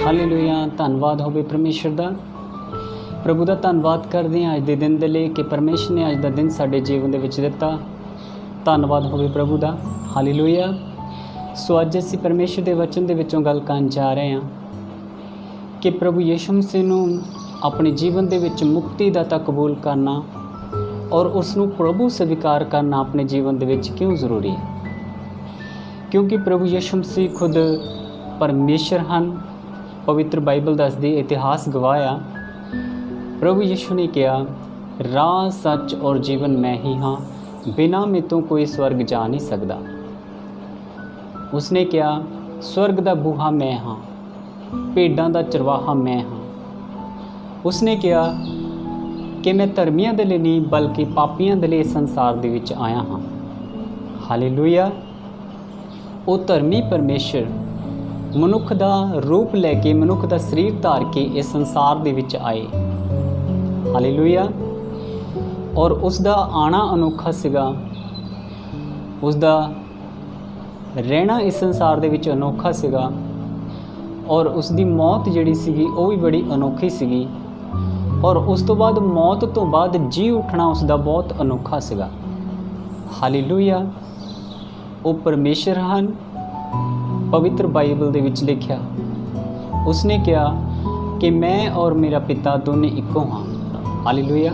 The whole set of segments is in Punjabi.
ਹਾਲੇਲੂਇਆ। ਧੰਨਵਾਦ ਹੋਵੇ ਪਰਮੇਸ਼ਰ ਦਾ। ਪ੍ਰਭੂ ਦਾ ਧੰਨਵਾਦ ਕਰਦੇ ਹਾਂ ਅੱਜ ਦੇ ਦਿਨ ਦੇ ਲਈ ਕਿ ਪਰਮੇਸ਼ਰ ਨੇ ਅੱਜ ਦਾ ਦਿਨ ਸਾਡੇ ਜੀਵਨ ਦੇ ਵਿੱਚ ਦਿੱਤਾ। ਧੰਨਵਾਦ ਹੋਵੇ ਪ੍ਰਭੂ ਦਾ। ਹਾਲੇਲੂਇਆ। ਸੋ ਅੱਜ ਅਸੀਂ ਪਰਮੇਸ਼ਰ ਦੇ ਵਚਨ ਦੇ ਵਿੱਚੋਂ ਗੱਲ ਕਰਨ ਜਾ ਰਹੇ ਹਾਂ ਕਿ ਪ੍ਰਭੂ ਯਿਸੂ ਮਸੀਹ ਨੂੰ ਆਪਣੇ ਜੀਵਨ ਦੇ ਵਿੱਚ ਮੁਕਤੀ ਦਾਤਾ ਕਬੂਲ ਕਰਨਾ ਔਰ ਉਸ ਨੂੰ ਪ੍ਰਭੂ ਸਵੀਕਾਰ ਕਰਨਾ ਆਪਣੇ ਜੀਵਨ ਦੇ ਵਿੱਚ ਕਿਉਂ ਜ਼ਰੂਰੀ ਹੈ। ਕਿਉਂਕਿ ਪ੍ਰਭੂ ਯਿਸੂ ਮਸੀਹ ਖੁਦ ਪਰਮੇਸ਼ਰ ਹਨ। ਪਵਿੱਤਰ ਬਾਈਬਲ ਦੱਸਦੀ, ਇਤਿਹਾਸ ਗਵਾਹ ਆ। ਪ੍ਰਭੂ ਯਿਸੂ ਨੇ ਕਿਹਾ, ਰਾਹ ਸੱਚ ਔਰ ਜੀਵਨ ਮੈਂ ਹੀ ਹਾਂ, ਬਿਨਾਂ ਮੇਰੇ ਤੋਂ ਕੋਈ ਸਵਰਗ ਜਾ ਨਹੀਂ ਸਕਦਾ। ਉਸਨੇ ਕਿਹਾ, ਸਵਰਗ ਦਾ ਬੂਹਾ ਮੈਂ ਹਾਂ, ਭੇਡਾਂ ਦਾ ਚਰਵਾਹਾ ਮੈਂ ਹਾਂ। ਉਸਨੇ ਕਿਹਾ ਕਿ ਮੈਂ ਧਰਮੀਆਂ ਦੇ ਲਈ ਨਹੀਂ ਬਲਕਿ ਪਾਪੀਆਂ ਦੇ ਲਈ ਸੰਸਾਰ ਦੇ ਵਿੱਚ ਆਇਆ ਹਾਂ। ਹਾਲੇਲੂਇਆ। ਉਹ ਧਰਮੀ ਪਰਮੇਸ਼ਰ ਮਨੁੱਖ ਦਾ ਰੂਪ ਲੈ ਕੇ, ਮਨੁੱਖ ਦਾ ਸਰੀਰ ਧਾਰ ਕੇ ਇਸ ਸੰਸਾਰ ਦੇ ਵਿੱਚ ਆਏ। ਹਾਲੇਲੂਇਆ। ਔਰ ਉਸ ਦਾ ਆਉਣਾ ਅਨੋਖਾ ਸੀਗਾ, ਉਸ ਦਾ ਰਹਿਣਾ ਇਸ ਸੰਸਾਰ ਦੇ ਵਿੱਚ ਅਨੋਖਾ ਸੀਗਾ ਔਰ ਉਸ ਦੀ ਮੌਤ ਜਿਹੜੀ ਸੀਗੀ ਉਹ ਵੀ ਬੜੀ ਅਨੋਖੀ ਸੀਗੀ ਔਰ ਉਸ ਤੋਂ ਬਾਅਦ ਮੌਤ ਤੋਂ ਬਾਅਦ ਜੀ ਉੱਠਣਾ ਉਸ ਦਾ ਬਹੁਤ ਅਨੋਖਾ ਸੀਗਾ। ਹਾਲੇਲੂਇਆ। ਉਹ ਪਰਮੇਸ਼ਰ ਹਨ। ਪਵਿੱਤਰ ਬਾਈਬਲ ਦੇ ਵਿੱਚ ਲਿਖਿਆ, ਉਸਨੇ ਕਿਹਾ ਕਿ ਮੈਂ ਔਰ ਮੇਰਾ ਪਿਤਾ ਦੋਨੇ ਇੱਕੋ ਹਾਂ। ਹਾਲੇਲੂਇਆ।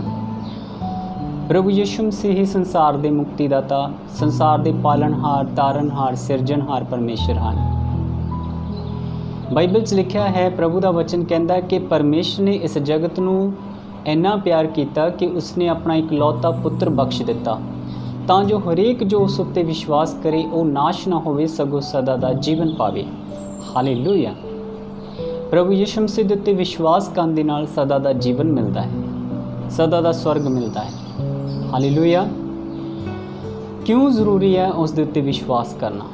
ਪ੍ਰਭੂ ਯਿਸੂ ਮਸੀਹ ਹੀ ਸੰਸਾਰ ਦੇ ਮੁਕਤੀਦਾਤਾ, ਸੰਸਾਰ ਦੇ ਪਾਲਣਹਾਰ, ਤਾਰਨਹਾਰ, ਸਿਰਜਣਹਾਰ ਪਰਮੇਸ਼ਰ ਹਨ। ਬਾਈਬਲ 'ਚ ਲਿਖਿਆ ਹੈ, ਪ੍ਰਭੂ ਦਾ ਵਚਨ ਕਹਿੰਦਾ ਕਿ ਪਰਮੇਸ਼ਰ ਨੇ ਇਸ ਜਗਤ ਨੂੰ ਇੰਨਾ ਪਿਆਰ ਕੀਤਾ ਕਿ ਉਸਨੇ ਆਪਣਾ ਇਕਲੌਤਾ ਪੁੱਤਰ ਬਖਸ਼ ਦਿੱਤਾ ਤਾਂ ਜੋ ਹਰੇਕ ਜੋ ਉਸ ਉੱਤੇ ਵਿਸ਼ਵਾਸ ਕਰੇ ਉਹ ਨਾਸ਼ ਨਾ ਹੋਵੇ ਸਗੋਂ ਸਦਾ ਦਾ ਜੀਵਨ ਪਾਵੇ। ਹਾਲੇਲੂਇਆ। ਪ੍ਰਭੂ ਯਿਸੂ ਮਸੀਹ ਦੇ ਉੱਤੇ ਵਿਸ਼ਵਾਸ ਕਰਨ ਦੇ ਨਾਲ ਸਦਾ ਦਾ ਜੀਵਨ ਮਿਲਦਾ ਹੈ, ਸਦਾ ਦਾ ਸਵਰਗ ਮਿਲਦਾ ਹੈ। ਹਾਲੇਲੂਇਆ। ਕਿਉਂ ਜ਼ਰੂਰੀ ਹੈ ਉਸ ਦੇ ਉੱਤੇ ਵਿਸ਼ਵਾਸ ਕਰਨਾ?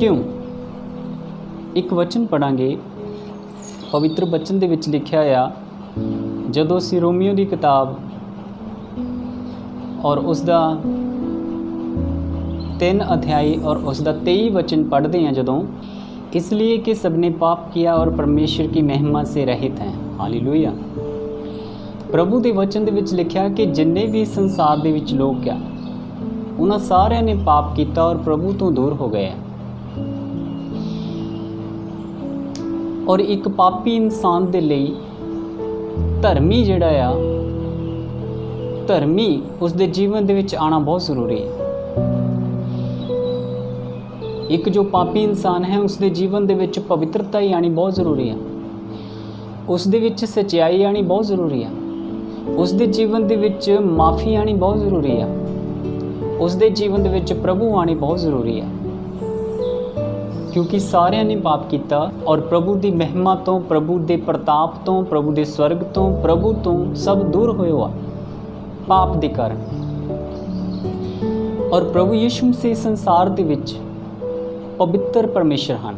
ਕਿਉਂ? ਇੱਕ ਵਚਨ ਪੜਾਂਗੇ, ਪਵਿੱਤਰ ਵਚਨ ਦੇ ਵਿੱਚ ਲਿਖਿਆ ਆ, ਜਦੋਂ ਅਸੀਂ ਰੋਮੀਓ ਦੀ ਕਿਤਾਬ ਔਰ ਉਸ ਦਾ 3 ਅਧਿਆਇ ਔਰ ਉਸ ਦਾ 23 वचन पढ़ते हैं, ਜਦੋਂ इसलिए कि सबने पाप किया और परमेश्वर की महिमा से रहित हैं। हालेलुया। प्रभु ਦੇ ਵਚਨ ਦੇ ਵਿੱਚ ਲਿਖਿਆ ਕਿ ਜਿੰਨੇ ਵੀ ਸੰਸਾਰ ਦੇ ਵਿੱਚ ਲੋਕ ਆ ਉਹਨਾਂ ਸਾਰਿਆਂ ਨੇ ਪਾਪ ਕੀਤਾ ਔਰ ਪ੍ਰਭੂ ਤੋਂ ਦੂਰ ਹੋ ਗਏ। ਔਰ ਇੱਕ ਪਾਪੀ ਇਨਸਾਨ ਦੇ ਲਈ ਧਰਮੀ ਜਿਹੜਾ ਆ, ਧਰਮੀ ਉਸ ਦੇ ਜੀਵਨ ਦੇ ਵਿੱਚ ਆਉਣਾ ਬਹੁਤ ਜ਼ਰੂਰੀ ਹੈ। ਇੱਕ ਜੋ ਪਾਪੀ ਇਨਸਾਨ ਹੈ ਉਸ ਦੇ ਜੀਵਨ ਦੇ ਵਿੱਚ ਪਵਿੱਤਰਤਾ ਹੀ ਆਉਣੀ ਬਹੁਤ ਜ਼ਰੂਰੀ ਹੈ। ਉਸ ਦੇ ਵਿੱਚ ਸੱਚਾਈ ਆਉਣੀ ਬਹੁਤ ਜ਼ਰੂਰੀ ਹੈ। ਉਸ ਦੇ ਜੀਵਨ ਦੇ ਵਿੱਚ ਮਾਫੀ ਆਉਣੀ ਬਹੁਤ ਜ਼ਰੂਰੀ ਹੈ। ਉਸ ਦੇ ਜੀਵਨ ਦੇ ਵਿੱਚ ਪ੍ਰਭੂ ਆਉਣੀ ਬਹੁਤ ਜ਼ਰੂਰੀ ਹੈ, ਕਿਉਂਕਿ ਸਾਰਿਆਂ ਨੇ ਪਾਪ ਕੀਤਾ ਔਰ ਪ੍ਰਭੂ ਦੀ ਮਹਿਮਾ ਤੋਂ, ਪ੍ਰਭੂ ਦੇ ਪ੍ਰਤਾਪ ਤੋਂ, ਪ੍ਰਭੂ ਦੇ ਸਵਰਗ ਤੋਂ, ਪ੍ਰਭੂ ਤੋਂ ਸਭ ਦੂਰ ਹੋਏ ਆ ਪਾਪ ਦੇ ਕਾਰਨ। ਔਰ ਪ੍ਰਭੂ ਯਿਸੂ ਮਸੀਹ ਸੰਸਾਰ ਦੇ ਵਿੱਚ ਪਵਿੱਤਰ ਪਰਮੇਸ਼ਰ ਹਨ।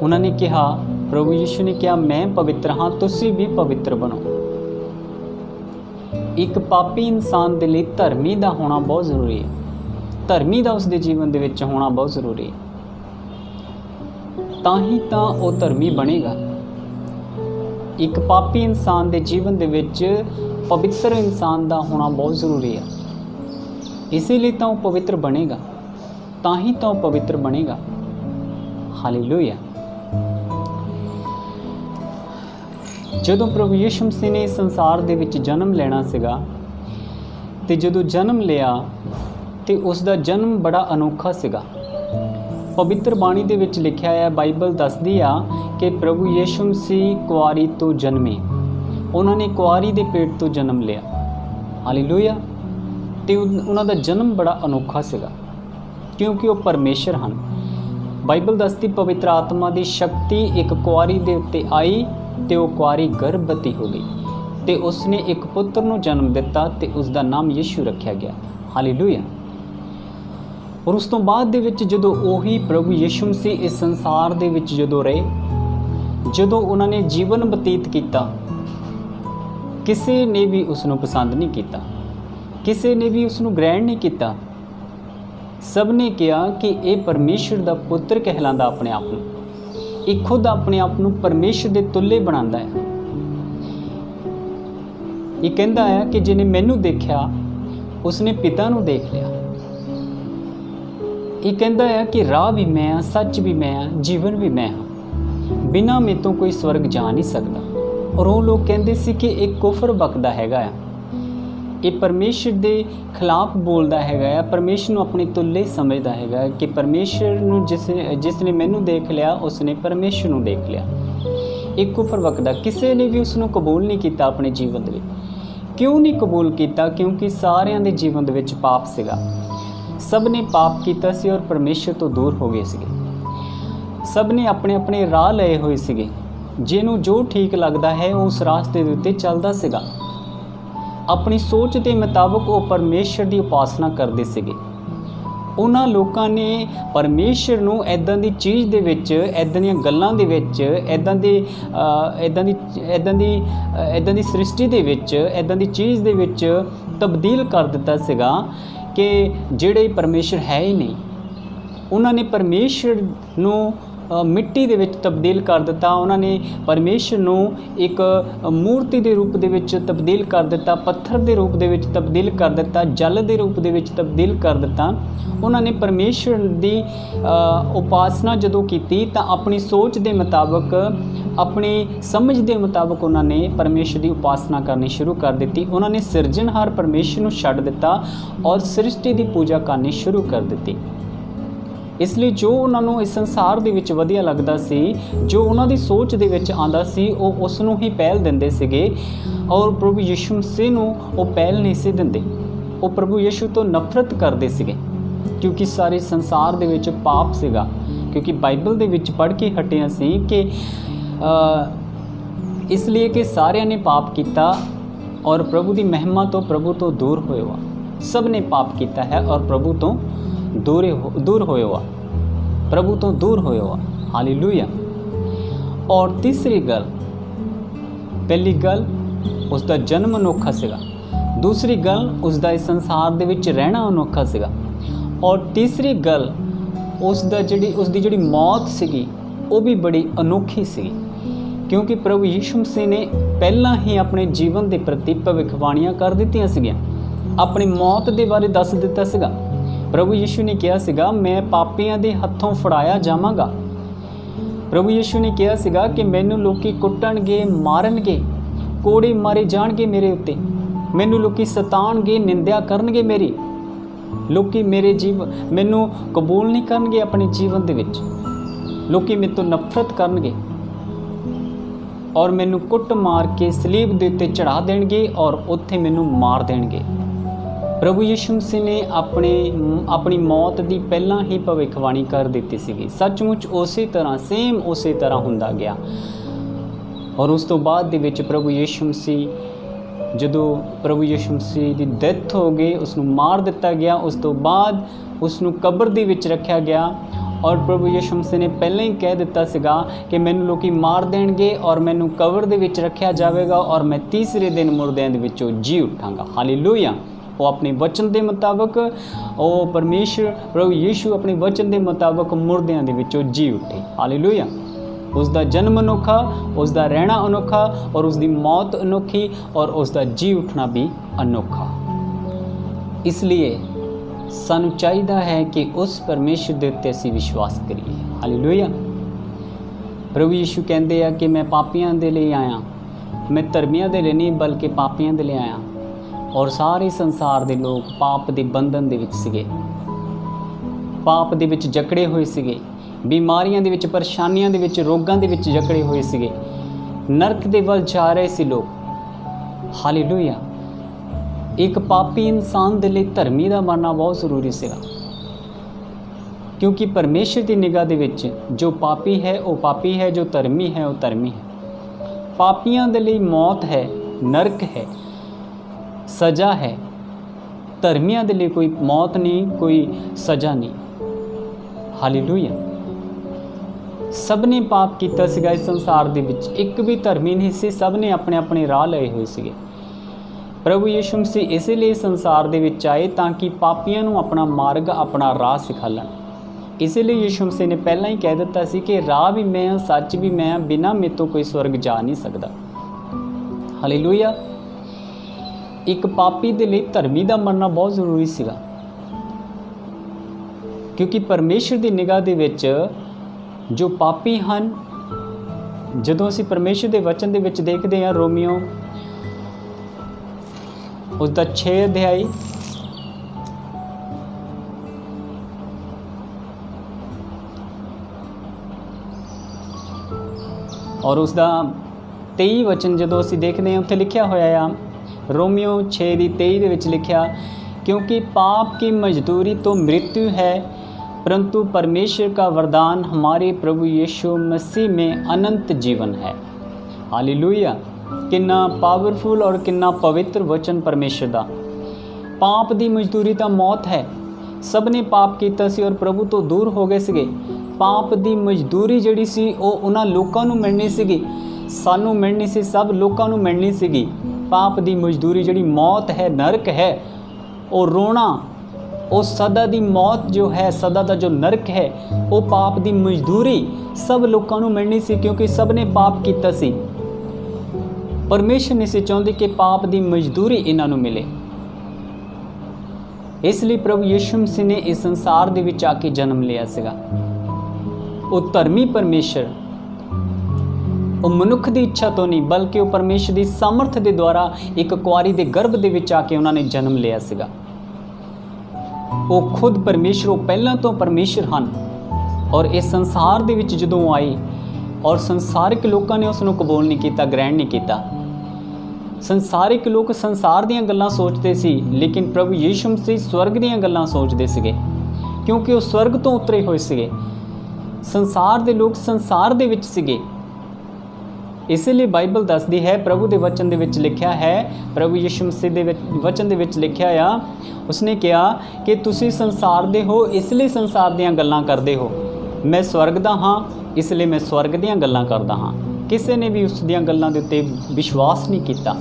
ਉਹਨਾਂ ਨੇ ਕਿਹਾ, ਪ੍ਰਭੂ ਯਿਸੂ ਨੇ ਕਿਹਾ, ਮੈਂ ਪਵਿੱਤਰ ਹਾਂ, ਤੁਸੀਂ ਵੀ ਪਵਿੱਤਰ ਬਣੋ। ਇੱਕ ਪਾਪੀ ਇਨਸਾਨ ਦੇ ਲਈ ਧਰਮੀ ਦਾ ਹੋਣਾ ਬਹੁਤ ਜ਼ਰੂਰੀ ਹੈ। ਧਰਮੀ ਦਾ ਉਸ ਦੇ ਜੀਵਨ ਦੇ ਵਿੱਚ ਹੋਣਾ ਬਹੁਤ ਜ਼ਰੂਰੀ ਹੈ, ਤਾਂ ਹੀ ਤਾਂ ਉਹ ਧਰਮੀ ਬਣੇਗਾ। ਇੱਕ ਪਾਪੀ ਇਨਸਾਨ ਦੇ ਜੀਵਨ ਦੇ ਵਿੱਚ ਪਵਿੱਤਰ ਇਨਸਾਨ ਦਾ ਹੋਣਾ ਬਹੁਤ ਜ਼ਰੂਰੀ ਹੈ। ਇਸੇ ਲਈ ਤਾਂ ਉਹ ਪਵਿੱਤਰ ਬਣੇਗਾ, ਤਾਂ ਹੀ ਤਾਂ ਉਹ ਪਵਿੱਤਰ ਬਣੇਗਾ। ਹਾਲੇਲੂਇਆ। ਜਦੋਂ ਪ੍ਰਭੂ ਯਿਸੂ ਮਸੀਹ ਨੇ ਸੰਸਾਰ ਦੇ ਵਿੱਚ ਜਨਮ ਲੈਣਾ ਸੀਗਾ ਤੇ ਜਦੋਂ ਜਨਮ ਲਿਆ ਤੇ ਉਸ ਦਾ ਜਨਮ ਬੜਾ ਅਨੋਖਾ ਸੀਗਾ। ਪਵਿੱਤਰ ਬਾਣੀ ਦੇ ਵਿੱਚ ਲਿਖਿਆ ਹੈ, ਬਾਈਬਲ ਦੱਸਦੀ ਆ ਕਿ ਪ੍ਰਭੂ ਯਿਸੂ ਮਸੀਹ ਕੁਆਰੀ ਤੋਂ ਜਨਮੇ। ਉਹਨਾਂ ਨੇ ਕੁਆਰੀ ਦੇ ਪੇਟ ਤੋਂ ਜਨਮ ਲਿਆ। ਹਾਲੇਲੂਇਆ। ਤੇ ਉਹਨਾਂ ਦਾ ਜਨਮ ਬੜਾ ਅਨੋਖਾ ਸੀਗਾ ਕਿਉਂਕਿ ਉਹ ਪਰਮੇਸ਼ਰ ਹਨ। ਬਾਈਬਲ ਦੱਸਦੀ, ਪਵਿੱਤਰ ਆਤਮਾ ਦੀ ਸ਼ਕਤੀ ਇੱਕ ਕੁਆਰੀ ਦੇ ਉੱਤੇ ਆਈ ਤੇ ਉਹ ਕੁਆਰੀ ਗਰਭਵਤੀ ਹੋ ਗਈ ਤੇ ਉਸਨੇ ਇੱਕ ਪੁੱਤਰ ਨੂੰ ਜਨਮ ਦਿੱਤਾ ਤੇ ਉਸ ਦਾ ਨਾਮ ਯਿਸੂ ਰੱਖਿਆ ਗਿਆ। ਹਾਲੇਲੂਇਆ। ਔਰ ਉਸ ਤੋਂ ਬਾਅਦ ਦੇ ਵਿੱਚ ਜਦੋਂ ਉਹੀ ਪ੍ਰਭੂ ਯਿਸੂ ਮਸੀਹ ਇਸ ਸੰਸਾਰ ਦੇ ਵਿੱਚ ਜਦੋਂ ਰਹੇ, ਜਦੋਂ ਉਹਨਾਂ ਨੇ ਜੀਵਨ ਬਤੀਤ ਕੀਤਾ, ਕਿਸੇ ਨੇ ਵੀ ਉਸ ਨੂੰ ਪਸੰਦ ਨਹੀਂ ਕੀਤਾ, ਕਿਸੇ ਨੇ ਵੀ ਉਸ ਨੂੰ ਗ੍ਰਹਿਣ ਨਹੀਂ ਕੀਤਾ। ਸਭ ਨੇ ਕਿਹਾ ਕਿ ਇਹ ਪਰਮੇਸ਼ਰ ਦਾ ਪੁੱਤਰ ਕਹਿਲਾਂਦਾ ਆਪਣੇ ਆਪ ਨੂੰ। ਇਹ ਖੁਦ ਆਪਣੇ ਆਪ ਨੂੰ ਪਰਮੇਸ਼ਰ ਦੇ ਤੁੱਲੇ ਬਣਾਉਂਦਾ ਹੈ। ਇਹ ਕਹਿੰਦਾ ਹੈ ਕਿ ਜਿਹਨੇ ਮੈਨੂੰ ਦੇਖਿਆ ਉਸਨੇ ਪਿਤਾ ਨੂੰ ਦੇਖ ਲਿਆ। ਇਹ ਕਹਿੰਦਾ ਹੈ ਕਿ ਰਾਹ ਵੀ ਮੈਂ ਹਾਂ, ਸੱਚ ਵੀ ਮੈਂ ਹਾਂ, ਜੀਵਨ ਵੀ ਮੈਂ ਹਾਂ, ਬਿਨਾਂ ਮੇਰੇ ਤੋਂ ਕੋਈ ਸਵਰਗ ਜਾ ਨਹੀਂ ਸਕਦਾ। ਔਰ ਉਹ ਲੋਕ ਕਹਿੰਦੇ ਸੀ ਕਿ ਇਹ ਕੁਫਰ ਬਕਦਾ ਹੈਗਾ ਆ, ਇਹ ਪਰਮੇਸ਼ਰ ਦੇ ਖਿਲਾਫ ਬੋਲਦਾ ਹੈਗਾ ਆ, ਪਰਮੇਸ਼ਰ ਨੂੰ ਆਪਣੇ ਤੁੱਲੇ ਸਮਝਦਾ ਹੈਗਾ ਕਿ ਪਰਮੇਸ਼ਰ ਨੂੰ ਜਿਸ ਨੇ ਮੈਨੂੰ ਦੇਖ ਲਿਆ ਉਸਨੇ ਪਰਮੇਸ਼ਰ ਨੂੰ ਦੇਖ ਲਿਆ। ਇਹ ਕੁਫਰ ਬਕਦਾ। ਕਿਸੇ ਨੇ ਵੀ ਉਸ ਨੂੰ ਕਬੂਲ ਨਹੀਂ ਕੀਤਾ ਆਪਣੇ ਜੀਵਨ ਦੇ ਵਿੱਚ। ਕਿਉਂ ਨਹੀਂ ਕਬੂਲ ਕੀਤਾ? ਕਿਉਂਕਿ ਸਾਰਿਆਂ ਦੇ ਜੀਵਨ ਦੇ ਵਿੱਚ ਪਾਪ ਸੀਗਾ। ਸਭ ਨੇ ਪਾਪ ਕੀਤਾ ਸੀ ਔਰ ਪਰਮੇਸ਼ਰ ਤੋਂ ਦੂਰ ਹੋ ਗਏ ਸੀਗੇ। ਸਭ ਨੇ ਆਪਣੇ ਆਪਣੇ ਰਾਹ ਲਏ ਹੋਏ ਸੀਗੇ। ਜਿਹਨੂੰ ਜੋ ਠੀਕ ਲੱਗਦਾ ਹੈ ਉਹ ਉਸ ਰਾਸਤੇ ਦੇ ਉੱਤੇ ਚੱਲਦਾ ਸੀਗਾ। ਆਪਣੀ ਸੋਚ ਦੇ ਮੁਤਾਬਕ ਉਹ ਪਰਮੇਸ਼ਰ ਦੀ ਉਪਾਸਨਾ ਕਰਦੇ ਸੀਗੇ। ਉਹਨਾਂ ਲੋਕਾਂ ਨੇ ਪਰਮੇਸ਼ਰ ਨੂੰ ਇੱਦਾਂ ਦੀ ਚੀਜ਼ ਦੇ ਵਿੱਚ, ਇੱਦਾਂ ਦੀਆਂ ਗੱਲਾਂ ਦੇ ਵਿੱਚ, ਇੱਦਾਂ ਦੀ ਸ੍ਰਿਸ਼ਟੀ ਦੇ ਵਿੱਚ, ਇੱਦਾਂ ਦੀ ਚੀਜ਼ ਦੇ ਵਿੱਚ ਤਬਦੀਲ ਕਰ ਦਿੱਤਾ ਸੀਗਾ ਕਿ ਜਿਹੜੇ ਪਰਮੇਸ਼ਰ ਹੈ ਹੀ ਨਹੀਂ। ਉਹਨਾਂ ਨੇ ਪਰਮੇਸ਼ਰ ਨੂੰ ਮਿੱਟੀ ਦੇ ਵਿੱਚ ਤਬਦੀਲ ਕਰ ਦਿੱਤਾ। ਉਹਨਾਂ ਨੇ ਪਰਮੇਸ਼ਰ ਨੂੰ ਇੱਕ ਮੂਰਤੀ ਦੇ ਰੂਪ ਦੇ ਵਿੱਚ ਤਬਦੀਲ ਕਰ ਦਿੱਤਾ, ਪੱਥਰ ਦੇ ਰੂਪ ਦੇ ਵਿੱਚ ਤਬਦੀਲ ਕਰ ਦਿੱਤਾ, ਜਲ ਦੇ ਰੂਪ ਦੇ ਵਿੱਚ ਤਬਦੀਲ ਕਰ ਦਿੱਤਾ। ਉਹਨਾਂ ਨੇ ਪਰਮੇਸ਼ਰ ਦੀ ਉਪਾਸਨਾ ਜਦੋਂ ਕੀਤੀ ਤਾਂ ਆਪਣੀ ਸੋਚ ਦੇ ਮੁਤਾਬਕ, ਆਪਣੀ ਸਮਝ ਦੇ ਮੁਤਾਬਕ ਉਹਨਾਂ ਨੇ ਪਰਮੇਸ਼ਰ ਦੀ ਉਪਾਸਨਾ ਕਰਨੀ ਸ਼ੁਰੂ ਕਰ ਦਿੱਤੀ। ਉਹਨਾਂ ਨੇ ਸਿਰਜਣਹਾਰ ਪਰਮੇਸ਼ਰ ਨੂੰ ਛੱਡ ਦਿੱਤਾ ਔਰ ਸ੍ਰਿਸ਼ਟੀ ਦੀ ਪੂਜਾ ਕਰਨੀ ਸ਼ੁਰੂ ਕਰ ਦਿੱਤੀ। ਇਸ ਲਈ ਜੋ ਉਹਨਾਂ ਨੂੰ ਇਸ ਸੰਸਾਰ ਦੇ ਵਿੱਚ ਵਧੀਆ ਲੱਗਦਾ ਸੀ, ਜੋ ਉਹਨਾਂ ਦੀ ਸੋਚ ਦੇ ਵਿੱਚ ਆਉਂਦਾ ਸੀ, ਉਹ ਉਸ ਨੂੰ ਹੀ ਪਹਿਲ ਦਿੰਦੇ ਸੀਗੇ। ਔਰ ਪ੍ਰਭੂ ਯਿਸੂ ਮਸੀਹ ਨੂੰ ਉਹ ਪਹਿਲ ਨਹੀਂ ਸੀ ਦਿੰਦੇ। ਉਹ ਪ੍ਰਭੂ ਯਿਸੂ ਤੋਂ ਨਫ਼ਰਤ ਕਰਦੇ ਸੀਗੇ ਕਿਉਂਕਿ ਸਾਰੇ ਸੰਸਾਰ ਦੇ ਵਿੱਚ ਪਾਪ ਸੀਗਾ। ਕਿਉਂਕਿ ਬਾਈਬਲ ਦੇ ਵਿੱਚ ਪੜ੍ਹ ਕੇ ਹਟਿਆ ਸੀ ਕਿ ਇਸ ਲਈ ਕਿ ਸਾਰਿਆਂ ਨੇ ਪਾਪ ਕੀਤਾ ਔਰ ਪ੍ਰਭੂ ਦੀ ਮਹਿਮਾ ਤੋਂ, ਪ੍ਰਭੂ ਤੋਂ ਦੂਰ ਹੋਏ ਵਾ। ਸਭ ਨੇ ਪਾਪ ਕੀਤਾ ਹੈ ਔਰ ਪ੍ਰਭੂ ਤੋਂ दूर होए हुआ, प्रभु तो दूर होए हुआ। हालेलुया। और तीसरी गल, पहली गल उसका जन्म अनोखा सीगा, दूसरी गल उसका इस संसार दे विच रहना अनोखा सीगा, और तीसरी गल उसकी जिहड़ी मौत सीगी वो भी बड़ी अनोखी सी। क्योंकि प्रभु यीशु मसीह ने पहला ही अपने जीवन के प्रति भविष्यवाणियां कर दित्तियां सीगियां, अपनी मौत के बारे दस दिता सीगा। प्रभु यीशु ने कहा सीगा मैं पापियां दे हत्थों फड़ाया जावांगा। प्रभु यीशु ने कहा सीगा कि मैनू लोकी कुट्टणगे, मारनगे, कोड़े मारे जाणगे मेरे उत्ते, मैनू लोकी सताणगे, निंदा करनगे मेरी, लोकी मैनू कबूल नहीं करनगे अपने जीवन दे विच, लोकी मेरे तो नफरत करनगे और मैनू कुट मार के सलीब दे उत्ते चढ़ा देणगे और उत्थे मैनू मार देणगे। प्रभु यीशु मसीह ने अपनी मौत की पहला ही भविष्यवाणी कर दी सी। सचमुच उस सेम उस तरह हुंदा गया। और उस तो बाद दे विच प्रभु यीशु मसीह, जदों प्रभु यीशु मसीह की डेथ हो गई, उसनूं मार दिता गया, उस तो बाद उसनूं कब्र दे विच रखा गया। और प्रभु यीशु मसीह ने पहले ही कह दिता सीगा कि मैनूं लोकी मार देणगे और मैनूं कब्र दे विच रखा जाएगा और मैं तीसरे दिन मुर्दियां दे विचों जी उठांगा। हालेलुया। वो अपने वचन के मुताबिक, वो परमेश्वर प्रभु यीशु अपने वचन के मुताबिक मुर्दियां दे विचों जी उठे। हालेलुया। उसका जन्म अनोखा, उसका रहना अनोखा और उसकी मौत अनोखी और उसका जी उठना भी अनोखा। इसलिए सानू चाहिए है कि उस परमेश्वर के उत्ते असीं विश्वास करिए। हालेलुया। प्रभु यीशु कहते हैं कि मैं पापियां दे लिए आया, मैं धर्मियां दे लिए नहीं बल्कि पापियां दे लिए आया। और सारे संसार के लोग पाप के बंधन दे विच सीगे, पाप दे विच जकड़े हुए सीगे, बीमारियां दे विच, परेशानियां दे विच, रोगां दे विच जकड़े हुए सीगे, नरक दे वल जा रहे सी लोग। हालेलुया। एक पापी इंसान दे लई धर्मी दा मरना बहुत जरूरी सीगा, क्योंकि परमेश्वर की निगाह दे विच जो पापी है वो पापी है, जो धर्मी है वो धर्मी है। पापियां दे लई मौत है, नरक है, सज़ा है। धर्मियां दे लिए कोई मौत नहीं, कोई सज़ा नहीं। हालेलुया। सब ने पाप किया सीगा इस संसार दे विच, एक भी धर्मी नहीं सी, सब ने अपने अपने राह लए हुए सीगे। प्रभु यीशु मसीह इसलिए संसार दे विच आए ताकि पापियां नूं अपना मार्ग, अपना राह सिखालन। इस लिए यीशु मसीह ने पहला ही कह दिता सी कि राह भी मैं हाँ, सच भी मैं हाँ, बिना मेरे तो कोई स्वर्ग जा नहीं सकता। हालेलुया। एक पापी दे लई धर्मी दा मरना बहुत ਜ਼ਰੂਰੀ ਸੀਗਾ, क्योंकि परमेश्वर की निगाह दे विच जो पापी ਹਨ, ਜਦੋਂ ਅਸੀਂ परमेश्वर के वचन ਦੇ ਵਿੱਚ देखते हैं रोमियो उसका 6 अध्याय और उसका 23 वचन जो असी देखते हैं उत्थे लिखा होया आ रोमियो 6 की 23 ਦੇ ਵਿੱਚ लिखा, क्योंकि पाप की मजदूरी तो मृत्यु है, परंतु परमेश्वर का वरदान हमारे प्रभु यीशु मसीह में अनंत जीवन है। हालेलुया। कितना पावरफुल और कितना पवित्र वचन परमेश्वर का। पाप की मजदूरी तो मौत है, सब ने पाप किया सी और प्रभु तो दूर हो गए सीगे। पाप की मजदूरी जिहड़ी सी ਉਹ ਉਹਨਾਂ ਲੋਕਾਂ ਨੂੰ ਮਿਲਣੀ ਸੀਗੀ, ਸਾਨੂੰ ਮਿਲਣੀ ਸੀ, सब लोगों ਨੂੰ मिलनी ਸੀਗੀ। पाप की मजदूरी जिहड़ी मौत है, नरक है, और रोना, वो सदा की मौत जो है, सदा का जो नरक है, वो पाप की मजदूरी सब लोगों को मिलनी सी, क्योंकि सब ने पाप किया सी। परमेश्वर नहीं सी चाहते कि पाप की मजदूरी इन्हां नूं मिले, इसलिए प्रभु यीशु मसीह ने इस संसार दे विच आके जन्म लिया सीगा। वो धर्मी परमेश्वर, वो मनुख की इच्छा तो नहीं, बल्कि वो परमेश्वर की सामर्थ के द्वारा एक कुआरी के गर्भ के विच आके उन्होंने जन्म लिया सीगा। वो खुद परमेश्वर, वो पहला तो परमेश्वर हैं, और इस संसार दे विच जदों आए और संसारिक लोगों ने उसनूं कबूल नहीं किया, ग्रहण नहीं किया। संसारिक लोग संसार दीयां गल्लां सोचते सी, लेकिन प्रभु यीशु मसीह स्वर्ग दीयां गल्लां सोचते सीगे, क्योंकि वो स्वर्ग तो उतरे हुए सीगे। संसार दे लोग संसार दे विच सीगे। इसलिए बाइबल दसदी है, प्रभु के वचन दे विच लिखिया है, प्रभु यीशु मसीह दे वचन दे विच लिखिया आ, उसने कहा कि तुसी संसार दे हो, इसलिए संसार दीयां गल्लां करदे हो। मैं स्वर्ग दा हाँ, इसलिए मैं स्वर्ग दीयां गल्लां करदा हाँ। किसी ने भी उस दीयां गल्लां दे उत्ते विश्वास नहीं किया,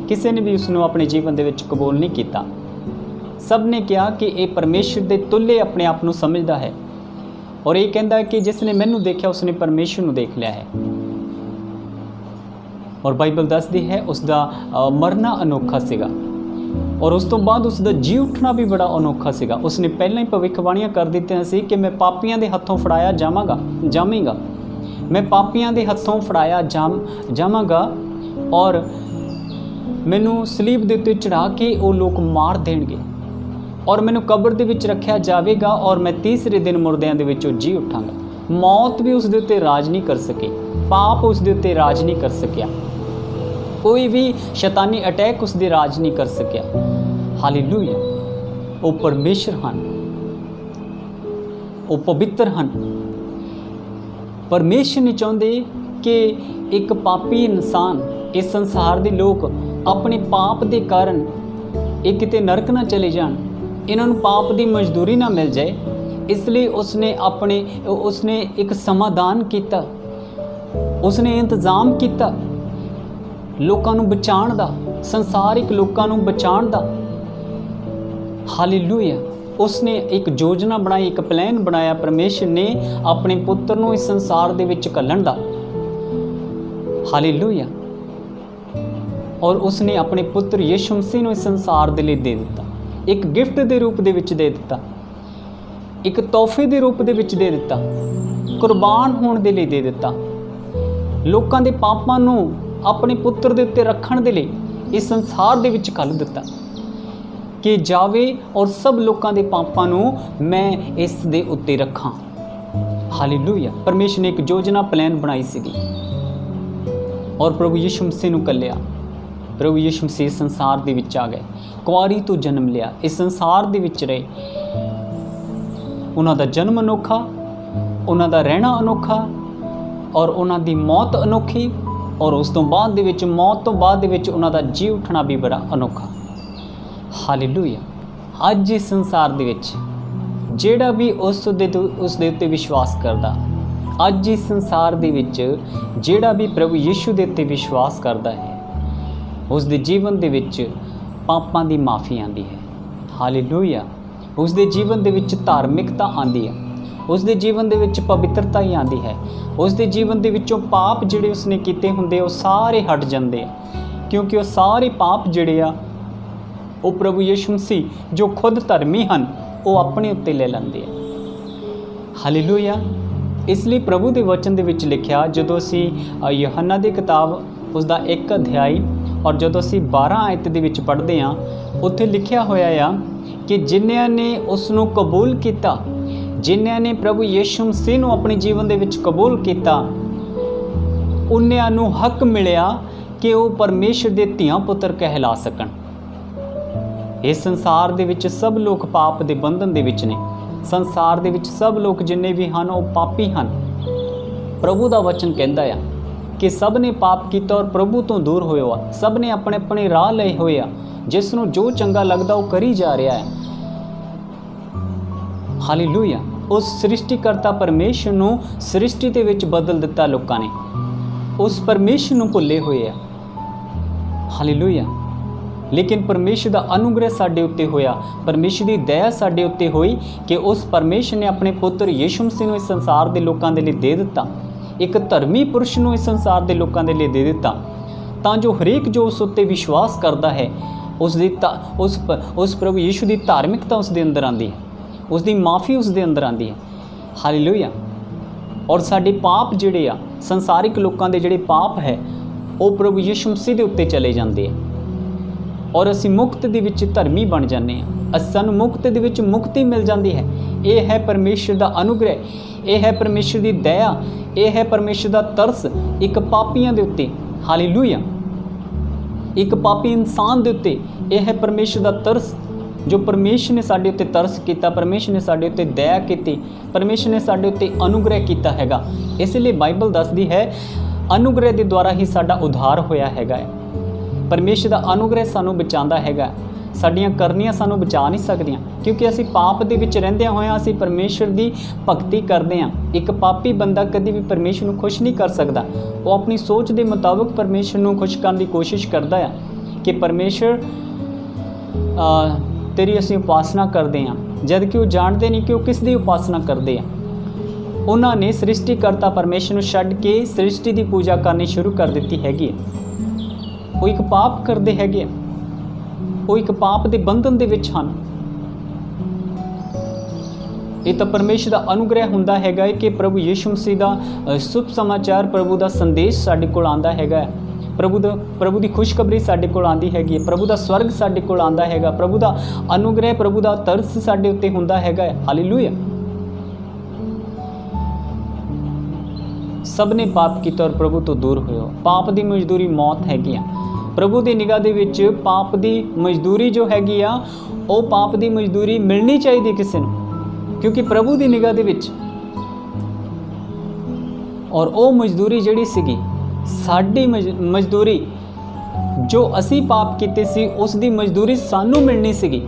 किसी ने भी उसनूं अपने जीवन दे विच कबूल नहीं किया। सब ने कहा कि ये परमेश्वर दे तुल्य अपने आप नूं समझदा है, और ये कहता है कि जिसने मैनू देखा उसने परमेश्वर नूं देख लिया है। और बाइबल दसदी है उसका मरना अनोखा सीगा, और उस तो बाद उसका जी उठना भी बड़ा अनोखा सीगा। उसने पहले ही भविष्यवाणियां कर दित्तियां सी कि मैं पापियां दे हत्थों फड़ाया जावांगा, मैं पापियां दे हत्थों फड़ाया जावांगा, और मैनू सलीब दे उत्ते चढ़ा के वो लोग मार देणगे, और मैनू कब्र दे विच रखिया जावेगा, और मैं तीसरे दिन मुर्दियां दे विचों जी उठांगा। मौत भी उस दे उत्ते राज नहीं कर सकी, पाप उस दे उत्ते राज नहीं कर सकिया, कोई भी शैतानी अटैक उस दे राज नहीं कर सकिया। हालेलुया। वो परमेश्वर हैं, वो पवित्र हैं। परमेश्वर नहीं चाहते कि एक पापी इंसान, इस संसार के लोग अपने पाप के कारण एक किते नरक ना चले जान, इन्हों पाप की मजदूरी ना मिल जाए। इसलिए उसने एक समाधान किया, उसने इंतजाम किया लोगों को बचाने का, संसारिक लोगों को बचाने का। हालेलुया। उसने एक योजना बनाई, एक प्लान बनाया परमेश्वर ने अपने पुत्र को इस संसार दे विच घल्लण दा। हालेलुया। और उसने अपने पुत्र यीशु मसीह को इस संसार दे लिए दे दिता, एक गिफ्ट के रूप दे विच दे दिता, एक तोहफे के रूप दे विच दे दिता, कुर्बान होने के लिए दे दिता, लोगों के पापां नूं अपने पुत्र दे उत्ते रखण दे लिए इस संसार दे विच घल दिता कि जावे और सब लोगों के पापां नूं मैं इस दे उत्ते रखां। हालेलुया। परमेश्वर ने एक योजना प्लान बनाई सीगी, और प्रभु यीशु मसीह नूं घल्लिया। प्रभु यीशु मसीह संसार दे विच आ गए, कुआरी तो जन्म लिया, इस संसार दे विच रहे। उन्हां दा जन्म अनोखा, उन्हां दा रहना अनोखा, और उन्हां दी मौत अनोखी, और उस तो बाद दे विच मौत तो बाद दे विच उन्हां दा जी उठना भी बड़ा अनोखा। हालेलुया। अज इस संसार दे विच जिहड़ा भी उस दे उत्ते विश्वास करदा, अज इस संसार दे विच जिहड़ा भी प्रभु यीशु दे उत्ते विश्वास करदा है, उस दे जीवन दे विच पापां दी माफ़ी आंदी है। हालेलुया। उस दे जीवन दे विच धार्मिकता आंदी है, ਉਸ ਦੇ ਜੀਵਨ ਦੇ ਵਿੱਚ ਪਵਿੱਤਰਤਾ ਹੀ ਆਉਂਦੀ ਹੈ। ਉਸ ਦੇ ਜੀਵਨ ਦੇ ਵਿੱਚੋਂ ਪਾਪ ਜਿਹੜੇ ਉਸਨੇ ਕੀਤੇ ਹੁੰਦੇ ਉਹ ਸਾਰੇ ਹਟ ਜਾਂਦੇ ਆ, ਕਿਉਂਕਿ ਉਹ ਸਾਰੇ ਪਾਪ ਜਿਹੜੇ ਆ ਉਹ ਪ੍ਰਭੂ ਯਿਸੂ ਮਸੀਹ ਜੋ ਖੁਦ ਧਰਮੀ ਹਨ ਉਹ ਆਪਣੇ ਉੱਤੇ ਲੈ ਲੈਂਦੇ ਆ। ਹਾਲੇਲੂਇਆ। ਇਸ ਲਈ ਪ੍ਰਭੂ ਦੇ ਵਚਨ ਦੇ ਵਿੱਚ ਲਿਖਿਆ, ਜਦੋਂ ਅਸੀਂ ਯੋਹੰਨਾ ਦੀ ਕਿਤਾਬ ਉਸ ਦਾ 1 ਅਧਿਆਇ ਔਰ ਜਦੋਂ ਅਸੀਂ 12 ਆਇਤ ਦੇ ਵਿੱਚ ਪੜ੍ਹਦੇ ਹਾਂ, ਉੱਥੇ ਲਿਖਿਆ ਹੋਇਆ ਆ ਕਿ ਜਿਨ੍ਹਾਂ ਨੇ ਉਸ ਨੂੰ ਕਬੂਲ ਕੀਤਾ, ਜਿਨ੍ਹਾਂ ਨੇ ਪ੍ਰਭੂ ਯਿਸੂ ਮਸੀਹ ਨੂੰ ਆਪਣੇ ਜੀਵਨ ਦੇ ਵਿੱਚ ਕਬੂਲ ਕੀਤਾ, ਉਹਨਾਂ ਨੂੰ ਹੱਕ ਮਿਲਿਆ ਕਿ ਉਹ ਪਰਮੇਸ਼ਰ ਦੇ ਧੀਆਂ ਪੁੱਤਰ ਕਹਿਲਾ ਸਕਣ। ਇਸ ਸੰਸਾਰ ਦੇ ਵਿੱਚ ਸਭ ਲੋਕ ਪਾਪ ਦੇ ਬੰਧਨ ਦੇ ਵਿੱਚ ਨੇ। ਸੰਸਾਰ ਦੇ ਵਿੱਚ ਸਭ ਲੋਕ ਜਿੰਨੇ ਵੀ ਹਨ ਉਹ ਪਾਪੀ ਹਨ। ਪ੍ਰਭੂ ਦਾ ਵਚਨ ਕਹਿੰਦਾ ਆ ਕਿ ਸਭ ਨੇ ਪਾਪ ਕੀਤਾ ਔਰ ਪ੍ਰਭੂ ਤੋਂ ਦੂਰ ਹੋਏ ਆ। ਸਭ ਨੇ ਆਪਣੇ ਆਪਣੇ ਰਾਹ ਲਏ ਹੋਏ ਆ, ਜਿਸ ਨੂੰ ਜੋ ਚੰਗਾ ਲੱਗਦਾ ਉਹ ਕਰੀ ਜਾ ਰਿਹਾ ਹੈ। ਹਾਲੇਲੂਇਆ। ਉਸ ਸ੍ਰਿਸ਼ਟੀਕਰਤਾ ਪਰਮੇਸ਼ਰ ਨੂੰ ਸ੍ਰਿਸ਼ਟੀ ਦੇ ਵਿੱਚ ਬਦਲ ਦਿੱਤਾ ਲੋਕਾਂ ਨੇ। ਉਸ ਪਰਮੇਸ਼ਰ ਨੂੰ ਭੁੱਲੇ ਹੋਏ ਆ। ਹਾਲੇਲੂਇਆ। ਲੇਕਿਨ ਪਰਮੇਸ਼ਰ ਦਾ ਅਨੁਗ੍ਰਹਿ ਸਾਡੇ ਉੱਤੇ ਹੋਇਆ, ਪਰਮੇਸ਼ਰ ਦੀ ਦਇਆ ਸਾਡੇ ਉੱਤੇ ਹੋਈ ਕਿ ਉਸ ਪਰਮੇਸ਼ਰ ਨੇ ਆਪਣੇ ਪੁੱਤਰ ਯਿਸੂ ਮਸੀਹ ਨੂੰ ਇਸ ਸੰਸਾਰ ਦੇ ਲੋਕਾਂ ਦੇ ਲਈ ਦੇ ਦਿੱਤਾ। ਇੱਕ ਧਰਮੀ ਪੁਰਸ਼ ਨੂੰ ਇਸ ਸੰਸਾਰ ਦੇ ਲੋਕਾਂ ਦੇ ਲਈ ਦੇ ਦਿੱਤਾ, ਤਾਂ ਜੋ ਹਰੇਕ ਜੋ ਉਸ ਉੱਤੇ ਵਿਸ਼ਵਾਸ ਕਰਦਾ ਹੈ ਉਸ ਪ੍ਰਭੂ ਯਿਸੂ ਦੀ ਧਾਰਮਿਕਤਾ ਉਸ ਦੇ ਅੰਦਰ ਆਉਂਦੀ ਹੈ, ਉਸ ਦੀ ਮਾਫੀ ਉਸ ਦੇ ਅੰਦਰ ਆਉਂਦੀ ਹੈ। ਹਾਲੇਲੂਇਆ। ਔਰ ਸਾਡੇ ਪਾਪ ਜਿਹੜੇ ਆ, ਸੰਸਾਰਿਕ ਲੋਕਾਂ ਦੇ ਜਿਹੜੇ ਪਾਪ ਹੈ, ਉਹ ਪ੍ਰਭੂ ਯਿਸੂ ਮਸੀਹ ਦੇ ਉੱਤੇ ਚਲੇ ਜਾਂਦੇ ਆ ਔਰ ਅਸੀਂ ਮੁਕਤ ਦੇ ਵਿੱਚ ਧਰਮੀ ਬਣ ਜਾਂਦੇ ਹਾਂ। ਸਾਨੂੰ ਮੁਕਤ ਦੇ ਵਿੱਚ ਮੁਕਤੀ ਮਿਲ ਜਾਂਦੀ ਹੈ। ਇਹ ਹੈ ਪਰਮੇਸ਼ਰ ਦਾ ਅਨੁਗ੍ਰਹਿ, ਇਹ ਹੈ ਪਰਮੇਸ਼ਰ ਦੀ ਦਇਆ, ਇਹ ਹੈ ਪਰਮੇਸ਼ਰ ਦਾ ਤਰਸ ਇੱਕ ਪਾਪੀਆਂ ਦੇ ਉੱਤੇ। ਹਾਲੇਲੂਇਆ। ਇੱਕ ਪਾਪੀ ਇਨਸਾਨ ਦੇ ਉੱਤੇ ਇਹ ਹੈ ਪਰਮੇਸ਼ਰ ਦਾ ਤਰਸ, ਜੋ ਪਰਮੇਸ਼ਰ ਨੇ ਸਾਡੇ ਉੱਤੇ ਤਰਸ ਕੀਤਾ, ਪਰਮੇਸ਼ਰ ਨੇ ਸਾਡੇ ਉੱਤੇ ਦਇਆ ਕੀਤੀ, ਪਰਮੇਸ਼ਰ ਨੇ ਸਾਡੇ ਉੱਤੇ ਅਨੁਗ੍ਰਹਿ ਕੀਤਾ ਹੈਗਾ। ਇਸ ਲਈ ਬਾਈਬਲ ਦੱਸਦੀ ਹੈ ਅਨੁਗ੍ਰਹਿ ਦੇ ਦੁਆਰਾ ਹੀ ਸਾਡਾ ਉਧਾਰ ਹੋਇਆ ਹੈਗਾ ਹੈ। ਪਰਮੇਸ਼ਰ ਦਾ ਅਨੁਗ੍ਰਹਿ ਸਾਨੂੰ ਬਚਾਉਂਦਾ ਹੈਗਾ। ਸਾਡੀਆਂ ਕਰਨੀਆਂ ਸਾਨੂੰ ਬਚਾ ਨਹੀਂ ਸਕਦੀਆਂ, ਕਿਉਂਕਿ ਅਸੀਂ ਪਾਪ ਦੇ ਵਿੱਚ ਰਹਿੰਦਿਆਂ ਹੋਇਆਂ ਅਸੀਂ ਪਰਮੇਸ਼ਰ ਦੀ ਭਗਤੀ ਕਰਦੇ ਹਾਂ। ਇੱਕ ਪਾਪੀ ਬੰਦਾ ਕਦੀ ਵੀ ਪਰਮੇਸ਼ਰ ਨੂੰ ਖੁਸ਼ ਨਹੀਂ ਕਰ ਸਕਦਾ। ਉਹ ਆਪਣੀ ਸੋਚ ਦੇ ਮੁਤਾਬਕ ਪਰਮੇਸ਼ਰ ਨੂੰ ਖੁਸ਼ ਕਰਨ ਦੀ ਕੋਸ਼ਿਸ਼ ਕਰਦਾ ਹੈ ਕਿ ਪਰਮੇਸ਼ਰ ਤੇਰੀ ਅਸੀਂ ਉਪਾਸਨਾ ਕਰਦੇ ਹਾਂ, ਜਦ ਕਿ ਉਹ ਜਾਣਦੇ ਨਹੀਂ ਕਿ ਉਹ ਕਿਸ ਦੀ ਉਪਾਸਨਾ ਕਰਦੇ ਆ। ਉਹਨਾਂ ਨੇ ਸ੍ਰਿਸ਼ਟੀਕਰਤਾ ਪਰਮੇਸ਼ਰ ਨੂੰ ਛੱਡ ਕੇ ਸ੍ਰਿਸ਼ਟੀ ਦੀ ਪੂਜਾ ਕਰਨੀ ਸ਼ੁਰੂ ਕਰ ਦਿੱਤੀ ਹੈਗੀ ਹੈ। ਉਹ ਇੱਕ ਪਾਪ ਕਰਦੇ ਹੈਗੇ ਆ, ਉਹ ਇੱਕ ਪਾਪ ਦੇ ਬੰਧਨ ਦੇ ਵਿੱਚ ਹਨ। ਇਹ ਤਾਂ ਪਰਮੇਸ਼ਰ ਦਾ ਅਨੁਗ੍ਰਹਿ ਹੁੰਦਾ ਹੈਗਾ ਹੈ ਕਿ ਪ੍ਰਭੂ ਯਿਸੂ ਮਸੀਹ ਦਾ ਸ਼ੁਭ ਸਮਾਚਾਰ, ਪ੍ਰਭੂ ਦਾ ਸੰਦੇਸ਼ ਸਾਡੇ ਕੋਲ ਆਉਂਦਾ ਹੈਗਾ। ਪ੍ਰਭੂ ਦੀ ਖੁਸ਼ਖਬਰੀ ਸਾਡੇ ਕੋਲ ਆਉਂਦੀ ਹੈਗੀ ਹੈ। ਪ੍ਰਭੂ ਦਾ ਸਵਰਗ ਸਾਡੇ ਕੋਲ ਆਉਂਦਾ ਹੈਗਾ। ਪ੍ਰਭੂ ਦਾ ਅਨੁਗ੍ਰਹਿ, ਪ੍ਰਭੂ ਦਾ ਤਰਸ ਸਾਡੇ ਉੱਤੇ ਹੁੰਦਾ ਹੈਗਾ। ਹਾਲੇਲੂਇਆ। ਸਭ ਨੇ ਪਾਪ ਕੀਤਾ ਔਰ ਪ੍ਰਭੂ ਤੋਂ ਦੂਰ ਹੋਏ। ਪਾਪ ਦੀ ਮਜ਼ਦੂਰੀ ਮੌਤ ਹੈਗੀ ਆ। ਪ੍ਰਭੂ ਦੀ ਨਿਗਾਹ ਦੇ ਵਿੱਚ ਪਾਪ ਦੀ ਮਜ਼ਦੂਰੀ ਜੋ ਹੈਗੀ ਆ, ਉਹ ਪਾਪ ਦੀ ਮਜ਼ਦੂਰੀ ਮਿਲਣੀ ਚਾਹੀਦੀ ਕਿਸੇ ਨੂੰ, ਕਿਉਂਕਿ ਪ੍ਰਭੂ ਦੀ ਨਿਗਾਹ ਦੇ ਵਿੱਚ ਔਰ ਉਹ ਮਜ਼ਦੂਰੀ ਜਿਹੜੀ ਸੀਗੀ ਸਾਡੀ ਮਜ਼ਦੂਰੀ, ਜੋ ਅਸੀਂ ਪਾਪ ਕੀਤੇ ਸੀ ਉਸ ਦੀ ਮਜ਼ਦੂਰੀ ਸਾਨੂੰ ਮਿਲਣੀ ਸੀਗੀ,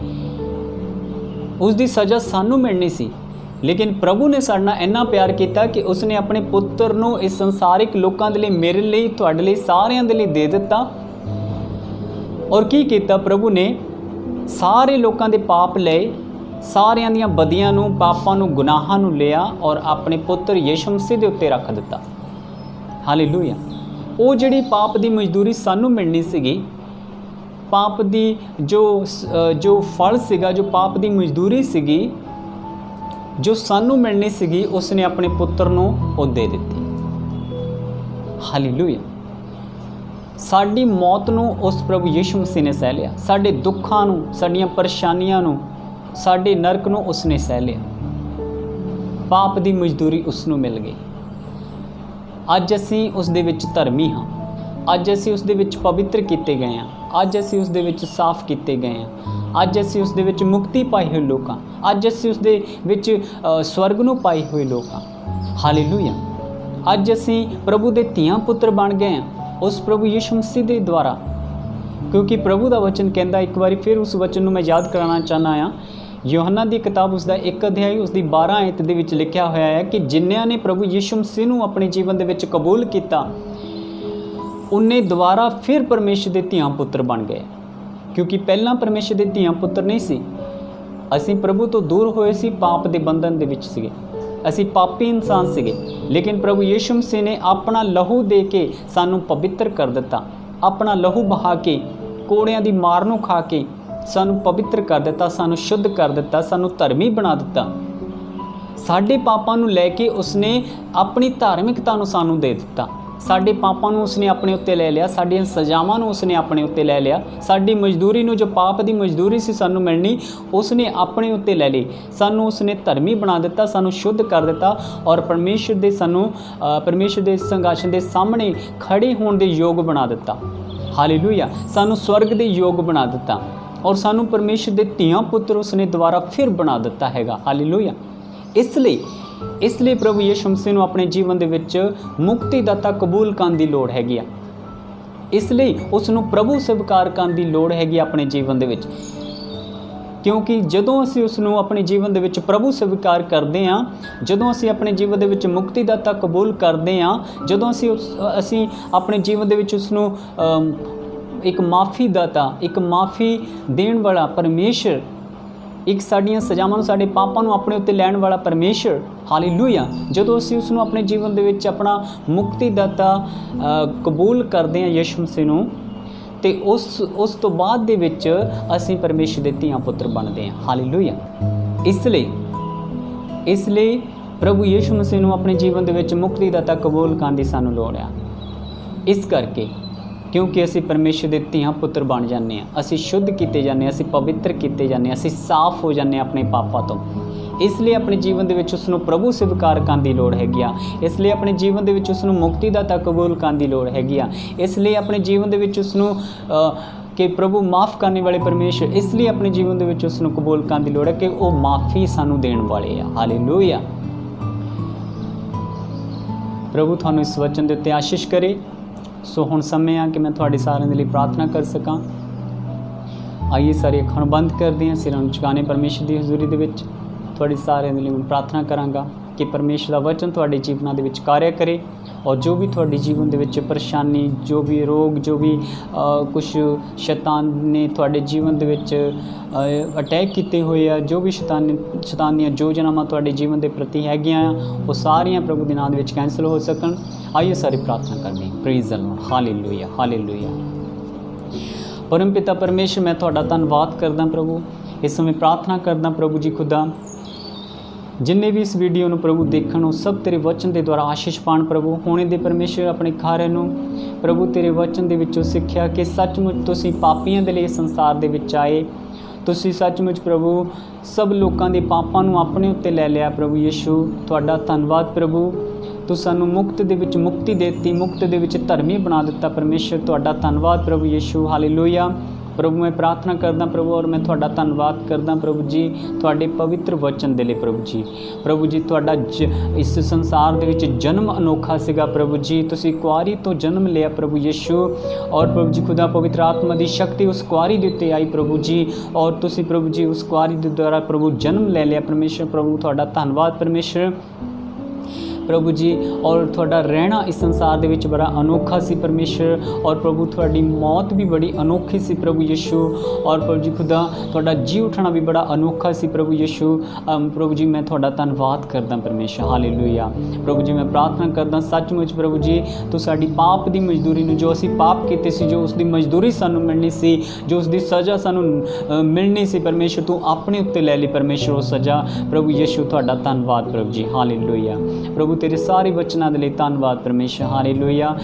ਉਸ ਦੀ ਸਜ਼ਾ ਸਾਨੂੰ ਮਿਲਣੀ ਸੀ। ਲੇਕਿਨ ਪ੍ਰਭੂ ਨੇ ਸਾਡੇ ਨਾਲ ਇੰਨਾ ਪਿਆਰ ਕੀਤਾ ਕਿ ਉਸਨੇ ਆਪਣੇ ਪੁੱਤਰ ਨੂੰ ਇਸ ਸੰਸਾਰਿਕ ਲੋਕਾਂ ਦੇ ਲਈ, ਮੇਰੇ ਲਈ, ਤੁਹਾਡੇ ਲਈ, ਸਾਰਿਆਂ ਦੇ ਲਈ ਦੇ ਦਿੱਤਾ। ਔਰ ਕੀ ਕੀਤਾ ਪ੍ਰਭੂ ਨੇ? ਸਾਰੇ ਲੋਕਾਂ ਦੇ ਪਾਪ ਲਏ, ਸਾਰਿਆਂ ਦੀਆਂ ਬਦੀਆਂ ਨੂੰ, ਪਾਪਾਂ ਨੂੰ, ਗੁਨਾਹਾਂ ਨੂੰ ਲਿਆ ਔਰ ਆਪਣੇ ਪੁੱਤਰ ਯਿਸੂ ਮਸੀਹ ਦੇ ਉੱਤੇ ਰੱਖ ਦਿੱਤਾ। ਹਾਲੇਲੂਇਆ। ਉਹ ਜਿਹੜੀ ਪਾਪ ਦੀ ਮਜ਼ਦੂਰੀ ਸਾਨੂੰ ਮਿਲਣੀ ਸੀਗੀ, ਪਾਪ ਦੀ ਜੋ ਫਲ ਸੀਗਾ, ਜੋ ਪਾਪ ਦੀ ਮਜ਼ਦੂਰੀ ਸੀਗੀ, ਜੋ ਸਾਨੂੰ ਮਿਲਣੀ ਸੀਗੀ, ਉਸਨੇ ਆਪਣੇ ਪੁੱਤਰ ਨੂੰ ਉਹ ਦੇ ਦਿੱਤੀ। ਹਾਲੇਲੂਇਆ। ਸਾਡੀ ਮੌਤ ਨੂੰ ਉਸ ਪ੍ਰਭੂ ਯਿਸੂ ਮਸੀਹ ਨੇ ਸਹਿ ਲਿਆ। ਸਾਡੇ ਦੁੱਖਾਂ ਨੂੰ, ਸਾਡੀਆਂ ਪਰੇਸ਼ਾਨੀਆਂ ਨੂੰ, ਸਾਡੇ ਨਰਕ ਨੂੰ ਉਸਨੇ ਸਹਿ ਲਿਆ। ਪਾਪ ਦੀ ਮਜ਼ਦੂਰੀ ਉਸ ਨੂੰ ਮਿਲ ਗਈ। ਅੱਜ ਅਸੀਂ ਉਸ ਦੇ ਵਿੱਚ ਧਰਮੀ ਹਾਂ। ਅੱਜ ਅਸੀਂ ਉਸ ਦੇ ਵਿੱਚ ਪਵਿੱਤਰ ਕੀਤੇ ਗਏ ਹਾਂ। ਅੱਜ ਅਸੀਂ ਉਸ ਦੇ ਵਿੱਚ ਸਾਫ਼ ਕੀਤੇ ਗਏ ਹਾਂ। ਅੱਜ ਅਸੀਂ ਉਸ ਦੇ ਵਿੱਚ ਮੁਕਤੀ ਪਾਈ ਹੋਏ ਲੋਕ ਹਾਂ। ਅੱਜ ਅਸੀਂ ਉਸ ਦੇ ਵਿੱਚ ਸਵਰਗ ਨੂੰ ਪਾਈ ਹੋਏ ਲੋਕ ਹਾਂ। ਹਾਲੇਲੂਇਆ। ਅੱਜ ਅਸੀਂ ਪ੍ਰਭੂ ਦੇ ਧੀਆਂ ਪੁੱਤਰ ਬਣ ਗਏ ਹਾਂ ਉਸ ਪ੍ਰਭੂ ਯਿਸੂ ਮਸੀਹ ਦੇ ਦੁਆਰਾ, ਕਿਉਂਕਿ ਪ੍ਰਭੂ ਦਾ ਵਚਨ ਕਹਿੰਦਾ, ਇੱਕ ਵਾਰੀ ਫਿਰ ਉਸ ਵਚਨ ਨੂੰ ਮੈਂ ਯਾਦ ਕਰਾਉਣਾ ਚਾਹੁੰਦਾ ਹਾਂ। ਯੋਹੰਨਾ ਦੀ ਕਿਤਾਬ ਉਸ ਦਾ 1 ਅਧਿਆਇ ਉਸ ਦੀ 12 ਆਇਤ ਦੇ ਵਿੱਚ ਲਿਖਿਆ ਹੋਇਆ ਹੈ ਕਿ ਜਿਨ੍ਹਾਂ ਨੇ ਪ੍ਰਭੂ ਯਿਸੂ ਮਸੀਹ ਨੂੰ ਆਪਣੇ ਜੀਵਨ ਦੇ ਵਿੱਚ ਕਬੂਲ ਕੀਤਾ, ਉਹਨੇ ਦੁਬਾਰਾ ਫਿਰ ਪਰਮੇਸ਼ਰ ਦੇ ਧੀਆਂ ਪੁੱਤਰ ਬਣ ਗਏ। ਕਿਉਂਕਿ ਪਹਿਲਾਂ ਪਰਮੇਸ਼ਰ ਦੇ ਧੀਆਂ ਪੁੱਤਰ ਨਹੀਂ ਸੀ, ਅਸੀਂ ਪ੍ਰਭੂ ਤੋਂ ਦੂਰ ਹੋਏ ਸੀ, ਪਾਪ ਦੇ ਬੰਧਨ ਦੇ ਵਿੱਚ ਸੀਗੇ। ਅਸੀਂ ਪਾਪੀ ਇਨਸਾਨ ਸੀਗੇ, ਲੇਕਿਨ ਪ੍ਰਭੂ ਯਿਸੂ ਮਸੀਹ ਨੇ ਆਪਣਾ ਲਹੂ ਦੇ ਕੇ ਸਾਨੂੰ ਪਵਿੱਤਰ ਕਰ ਦਿੱਤਾ। ਆਪਣਾ ਲਹੂ ਬਹਾ ਕੇ, ਕੋੜਿਆਂ ਦੀ ਮਾਰ ਨੂੰ ਖਾ ਕੇ ਸਾਨੂੰ ਪਵਿੱਤਰ ਕਰ ਦਿੱਤਾ, ਸਾਨੂੰ ਸ਼ੁੱਧ ਕਰ ਦਿੱਤਾ, ਸਾਨੂੰ ਧਰਮੀ ਬਣਾ ਦਿੱਤਾ। ਸਾਡੇ ਪਾਪਾਂ ਨੂੰ ਲੈ ਕੇ ਉਸਨੇ ਆਪਣੀ ਧਾਰਮਿਕਤਾ ਨੂੰ ਸਾਨੂੰ ਦੇ ਦਿੱਤਾ। ਸਾਡੇ ਪਾਪਾਂ ਨੂੰ ਉਸਨੇ ਆਪਣੇ ਉੱਤੇ ਲੈ ਲਿਆ, ਸਾਡੀਆਂ ਸਜ਼ਾਵਾਂ ਨੂੰ ਉਸਨੇ ਆਪਣੇ ਉੱਤੇ ਲੈ ਲਿਆ, ਸਾਡੀ ਮਜ਼ਦੂਰੀ ਨੂੰ, ਜੋ ਪਾਪ ਦੀ ਮਜ਼ਦੂਰੀ ਸੀ ਸਾਨੂੰ ਮਿਲਣੀ, ਉਸਨੇ ਆਪਣੇ ਉੱਤੇ ਲੈ ਲਈ। ਸਾਨੂੰ ਉਸਨੇ ਧਰਮੀ ਬਣਾ ਦਿੱਤਾ, ਸਾਨੂੰ ਸ਼ੁੱਧ ਕਰ ਦਿੱਤਾ ਔਰ ਪਰਮੇਸ਼ਰ ਦੇ ਸੰਘਰਸ਼ ਦੇ ਸਾਹਮਣੇ ਖੜੇ ਹੋਣ ਦੇ ਯੋਗ ਬਣਾ ਦਿੱਤਾ। ਹਾਲੇਲੂਇਆ। ਸਾਨੂੰ ਸਵਰਗ ਦੇ ਯੋਗ ਬਣਾ ਦਿੱਤਾ ਔਰ ਸਾਨੂੰ ਪਰਮੇਸ਼ਰ ਦੇ ਧੀਆਂ ਪੁੱਤਰ ਉਸਨੇ ਦੁਬਾਰਾ ਫਿਰ ਬਣਾ ਦਿੱਤਾ ਹੈਗਾ। ਹਾਲੇਲੂਇਆ। ਇਸ ਲਈ ਪ੍ਰਭੂ ਯਿਸੂ ਮਸੀਹ ਨੂੰ ਆਪਣੇ ਜੀਵਨ ਦੇ ਵਿੱਚ ਮੁਕਤੀਦਾਤਾ ਕਬੂਲ ਕਰਨ ਦੀ ਲੋੜ ਹੈਗੀ ਆ। ਇਸ ਲਈ ਉਸ ਨੂੰ ਪ੍ਰਭੂ ਸਵੀਕਾਰ ਕਰਨ ਦੀ ਲੋੜ ਹੈਗੀ ਆਪਣੇ ਜੀਵਨ ਦੇ ਵਿੱਚ, ਕਿਉਂਕਿ ਜਦੋਂ ਅਸੀਂ ਉਸ ਨੂੰ ਆਪਣੇ ਜੀਵਨ ਦੇ ਵਿੱਚ ਪ੍ਰਭੂ ਸਵੀਕਾਰ ਕਰਦੇ ਹਾਂ, ਜਦੋਂ ਅਸੀਂ ਆਪਣੇ ਜੀਵਨ ਦੇ ਵਿੱਚ ਮੁਕਤੀਦਾਤਾ ਕਬੂਲ ਕਰਦੇ ਹਾਂ, ਜਦੋਂ ਅਸੀਂ ਆਪਣੇ ਜੀਵਨ ਦੇ ਵਿੱਚ ਉਸ ਨੂੰ ਇੱਕ ਮਾਫੀ ਦਾਤਾ, ਇੱਕ ਮਾਫੀ ਦੇਣ ਵਾਲਾ ਪਰਮੇਸ਼ਰ, ਇੱਕ ਸਾਡੀਆਂ ਸਜ਼ਾਵਾਂ ਨੂੰ, ਸਾਡੇ ਪਾਪਾਂ ਨੂੰ ਆਪਣੇ ਉੱਤੇ ਲੈਣ ਵਾਲਾ ਪਰਮੇਸ਼ਰ, ਹਾਲੇਲੂਇਆ, ਜਦੋਂ ਅਸੀਂ ਉਸ ਨੂੰ ਆਪਣੇ ਜੀਵਨ ਦੇ ਵਿੱਚ ਆਪਣਾ ਮੁਕਤੀਦਾਤਾ ਕਬੂਲ ਕਰਦੇ ਹਾਂ ਯਿਸੂ ਮਸੀਹ ਨੂੰ, ਤੇ ਉਸ ਤੋਂ ਬਾਅਦ ਦੇ ਵਿੱਚ ਅਸੀਂ ਪਰਮੇਸ਼ਰ ਦੇ ਧੀਆਂ ਪੁੱਤਰ ਬਣਦੇ ਹਾਂ। ਹਾਲੇਲੂਇਆ। ਇਸ ਲਈ ਪ੍ਰਭੂ ਯਿਸੂ ਮਸੀਹ ਨੂੰ ਆਪਣੇ ਜੀਵਨ ਦੇ ਵਿੱਚ ਮੁਕਤੀਦਾਤਾ ਕਬੂਲ ਕਰਨ ਦੀ ਸਾਨੂੰ ਲੋੜ ਆ। ਇਸ ਕਰਕੇ ਕਿਉਂਕਿ ਅਸੀਂ ਪਰਮੇਸ਼ਰ ਦੇ ਧੀਆਂ ਪੁੱਤਰ ਬਣ ਜਾਂਦੇ ਹਾਂ, ਅਸੀਂ ਸ਼ੁੱਧ ਕੀਤੇ ਜਾਂਦੇ ਹਾਂ, ਅਸੀਂ ਪਵਿੱਤਰ ਕੀਤੇ ਜਾਂਦੇ ਹਾਂ, ਅਸੀਂ ਸਾਫ਼ ਹੋ ਜਾਂਦੇ ਹਾਂ ਆਪਣੇ ਪਾਪਾਂ ਤੋਂ। ਇਸ ਲਈ ਆਪਣੇ ਜੀਵਨ ਦੇ ਵਿੱਚ ਉਸ ਨੂੰ ਪ੍ਰਭੂ ਸਵੀਕਾਰ ਕਰਨ ਦੀ ਲੋੜ ਹੈਗੀ ਆ। ਇਸ ਲਈ ਆਪਣੇ ਜੀਵਨ ਦੇ ਵਿੱਚ ਉਸ ਨੂੰ ਮੁਕਤੀਦਾਤਾ ਕਬੂਲ ਕਰਨ ਦੀ ਲੋੜ ਹੈਗੀ ਆ। ਇਸ ਲਈ ਆਪਣੇ ਜੀਵਨ ਦੇ ਵਿੱਚ ਉਸ ਨੂੰ ਕਿ ਪ੍ਰਭੂ ਮਾफ़ ਕਰਨ ਵਾਲੇ ਪਰਮੇਸ਼ਰ, ਇਸ ਲਈ ਆਪਣੇ ਜੀਵਨ ਦੇ ਵਿੱਚ ਉਸ ਨੂੰ ਕਬੂਲ ਕਰਨ ਦੀ ਲੋੜ ਹੈ ਕਿ ਉਹ ਮਾफ़ੀ ਸਾਨੂੰ ਦੇਣ ਵਾਲੇ ਆ। ਹਾਲੇਲੂਇਆ। ਪ੍ਰਭੂ ਤੁਹਾਨੂੰ ਇਸ ਵਚਨ ਦੇ ਉੱਤੇ ਆਸ਼ੀਸ਼ ਕਰੇ। ਸੋ ਹੁਣ ਸਮੇਂ ਆ ਕਿ ਮੈਂ ਤੁਹਾਡੇ ਸਾਰਿਆਂ ਦੇ ਲਈ ਪ੍ਰਾਰਥਨਾ ਕਰ ਸਕਾਂ। ਆਈਏ ਸਾਰੇ ਅੱਖਾਂ ਬੰਦ ਕਰਦੇ ਹਾਂ, ਸਿਰਾਂ ਨੂੰ ਝੁਕਾਣੇ ਪਰਮੇਸ਼ਰ ਦੀ ਹਜ਼ੂਰੀ ਦੇ ਵਿੱਚ। ਤੁਹਾਡੇ ਸਾਰਿਆਂ ਦੇ ਲਈ ਮੈਂ ਪ੍ਰਾਰਥਨਾ ਕਰਾਂਗਾ ਕਿ ਪਰਮੇਸ਼ਰ ਦਾ ਵਚਨ ਤੁਹਾਡੇ ਜੀਵਨਾਂ ਦੇ ਵਿੱਚ ਕਾਰਿਆ ਕਰੇ ਔਰ ਜੋ ਵੀ ਤੁਹਾਡੇ ਜੀਵਨ ਦੇ ਵਿੱਚ ਪਰੇਸ਼ਾਨੀ, ਜੋ ਵੀ ਰੋਗ, ਜੋ ਵੀ ਕੁਛ ਸ਼ੈਤਾਨ ਨੇ ਤੁਹਾਡੇ ਜੀਵਨ ਦੇ ਵਿੱਚ ਅਟੈਕ ਕੀਤੇ ਹੋਏ ਆ, ਜੋ ਵੀ ਸ਼ੈਤਾਨ ਦੀਆਂ ਯੋਜਨਾਵਾਂ ਤੁਹਾਡੇ ਜੀਵਨ ਦੇ ਪ੍ਰਤੀ ਹੈਗੀਆਂ ਆ, ਉਹ ਸਾਰੀਆਂ ਪ੍ਰਭੂ ਦੇ ਨਾਮ ਦੇ ਵਿੱਚ ਕੈਂਸਲ ਹੋ ਸਕਣ। ਆਈਏ ਸਾਰੇ ਪ੍ਰਾਰਥਨਾ ਕਰਦੇ ਹਾਂ। Praise the Lord. Hallelujah, hallelujah. ਪਰਮ ਪਿਤਾ ਪਰਮੇਸ਼ਰ, ਮੈਂ ਤੁਹਾਡਾ ਧੰਨਵਾਦ ਕਰਦਾ ਪ੍ਰਭੂ। ਇਸ ਸਮੇਂ ਪ੍ਰਾਰਥਨਾ ਕਰਦਾ ਪ੍ਰਭੂ ਜੀ ਖੁਦਾ, ਜਿੰਨੇ ਵੀ ਇਸ ਵੀਡੀਓ ਨੂੰ ਪ੍ਰਭੂ ਦੇਖਣ, ਉਹ ਸਭ ਤੇਰੇ ਵਚਨ ਦੇ ਦੁਆਰਾ ਆਸ਼ੀਸ਼ ਪਾਣ ਪ੍ਰਭੂ। ਹੋਣੇ ਦੇ ਪਰਮੇਸ਼ਰ ਆਪਣੇ ਖਾਰੇ ਨੂੰ ਪ੍ਰਭੂ ਤੇਰੇ ਵਚਨ ਦੇ ਵਿੱਚੋਂ ਸਿੱਖਿਆ ਕਿ ਸੱਚਮੁੱਚ ਤੁਸੀਂ ਪਾਪੀਆਂ ਦੇ ਲਈ ਸੰਸਾਰ ਦੇ ਵਿੱਚ ਆਏ। ਤੁਸੀਂ ਸੱਚਮੁੱਚ ਪ੍ਰਭੂ ਸਭ ਲੋਕਾਂ ਦੇ ਪਾਪਾਂ ਨੂੰ ਆਪਣੇ ਉੱਤੇ ਲੈ ਲਿਆ ਪ੍ਰਭੂ ਯਿਸੂ। ਤੁਹਾਡਾ ਧੰਨਵਾਦ ਪ੍ਰਭੂ। ਤੂੰ ਸਾਨੂੰ ਮੁਕਤ ਦੇ ਵਿੱਚ ਮੁਕਤੀ ਦੇ ਦਿੱਤੀ, ਮੁਕਤ ਦੇ ਵਿੱਚ ਧਰਮੀ ਬਣਾ ਦਿੱਤਾ ਪਰਮੇਸ਼ਰ। ਤੁਹਾਡਾ ਧੰਨਵਾਦ ਪ੍ਰਭੂ ਯਿਸੂ। ਹਾਲੇਲੂਇਆ। ਪ੍ਰਭੂ ਮੈਂ ਪ੍ਰਾਰਥਨਾ ਕਰਦਾ ਪ੍ਰਭੂ ਔਰ ਮੈਂ ਤੁਹਾਡਾ ਧੰਨਵਾਦ ਕਰਦਾ ਪ੍ਰਭੂ ਜੀ ਤੁਹਾਡੇ ਪਵਿੱਤਰ ਵਚਨ ਦੇ ਲਈ ਪ੍ਰਭੂ ਜੀ। ਪ੍ਰਭੂ ਜੀ ਤੁਹਾਡਾ ਇਸ ਸੰਸਾਰ ਦੇ ਵਿੱਚ ਜਨਮ ਅਨੋਖਾ ਸੀਗਾ ਪ੍ਰਭੂ ਜੀ। ਤੁਸੀਂ ਕੁਆਰੀ ਤੋਂ ਜਨਮ ਲਿਆ ਪ੍ਰਭੂ ਯਿਸੂ ਔਰ ਪ੍ਰਭੂ ਜੀ ਖੁਦਾ ਪਵਿੱਤਰ ਆਤਮਾ ਦੀ ਸ਼ਕਤੀ ਉਸ ਕੁਆਰੀ ਦੇ ਉੱਤੇ ਆਈ ਪ੍ਰਭੂ ਜੀ ਔਰ ਤੁਸੀਂ ਪ੍ਰਭੂ ਜੀ ਉਸ ਕੁਆਰੀ ਦੇ ਦੁਆਰਾ ਪ੍ਰਭੂ ਜਨਮ ਲੈ ਲਿਆ ਪਰਮੇਸ਼ਰ। ਪ੍ਰਭੂ ਤੁਹਾਡਾ ਧੰਨਵਾਦ ਪਰਮੇਸ਼ਰ ਪ੍ਰਭੂ ਜੀ। ਔਰ ਤੁਹਾਡਾ ਰਹਿਣਾ ਇਸ ਸੰਸਾਰ ਦੇ ਵਿੱਚ ਬੜਾ ਅਨੋਖਾ ਸੀ ਪਰਮੇਸ਼ਰ ਔਰ ਪ੍ਰਭੂ ਤੁਹਾਡੀ ਮੌਤ ਵੀ ਬੜੀ ਅਨੋਖੀ ਸੀ ਪ੍ਰਭੂ ਯਿਸੂ ਔਰ ਪ੍ਰਭੂ ਜੀ ਖੁਦਾ ਤੁਹਾਡਾ ਜੀ ਉੱਠਣਾ ਵੀ ਬੜਾ ਅਨੋਖਾ ਸੀ ਪ੍ਰਭੂ ਯਿਸੂ। ਪ੍ਰਭੂ ਜੀ ਮੈਂ ਤੁਹਾਡਾ ਧੰਨਵਾਦ ਕਰਦਾ ਪਰਮੇਸ਼ਰ। ਹਾਲੇਲੂਇਆ। ਪ੍ਰਭੂ ਜੀ ਮੈਂ ਪ੍ਰਾਰਥਨਾ ਕਰਦਾ ਸੱਚਮੁੱਚ ਪ੍ਰਭੂ ਜੀ ਤੂੰ ਸਾਡੀ ਪਾਪ ਦੀ ਮਜ਼ਦੂਰੀ ਨੂੰ, ਜੋ ਅਸੀਂ ਪਾਪ ਕੀਤੇ ਸੀ, ਜੋ ਉਸ ਦੀ ਮਜ਼ਦੂਰੀ ਸਾਨੂੰ ਮਿਲਣੀ ਸੀ, ਜੋ ਉਸ ਦੀ ਸਜ਼ਾ ਸਾਨੂੰ ਮਿਲਣੀ ਸੀ ਪਰਮੇਸ਼ਰ, ਤੂੰ ਆਪਣੇ ਉੱਤੇ ਲੈ ਲਈ ਪਰਮੇਸ਼ਰ ਉਹ ਸਜ਼ਾ ਪ੍ਰਭੂ ਯਿਸੂ। ਤੁਹਾਡਾ ਧੰਨਵਾਦ ਪ੍ਰਭੂ ਜੀ। ਹਾਲੇਲੂਇਆ। ਪ੍ਰਭੂ ਤੇਰੇ ਸਾਰੇ ਵਚਨਾਂ ਦੇ ਲਈ ਧੰਨਵਾਦ ਪਰਮੇਸ਼ਰ। ਹਾਲੇਲੂਇਆ।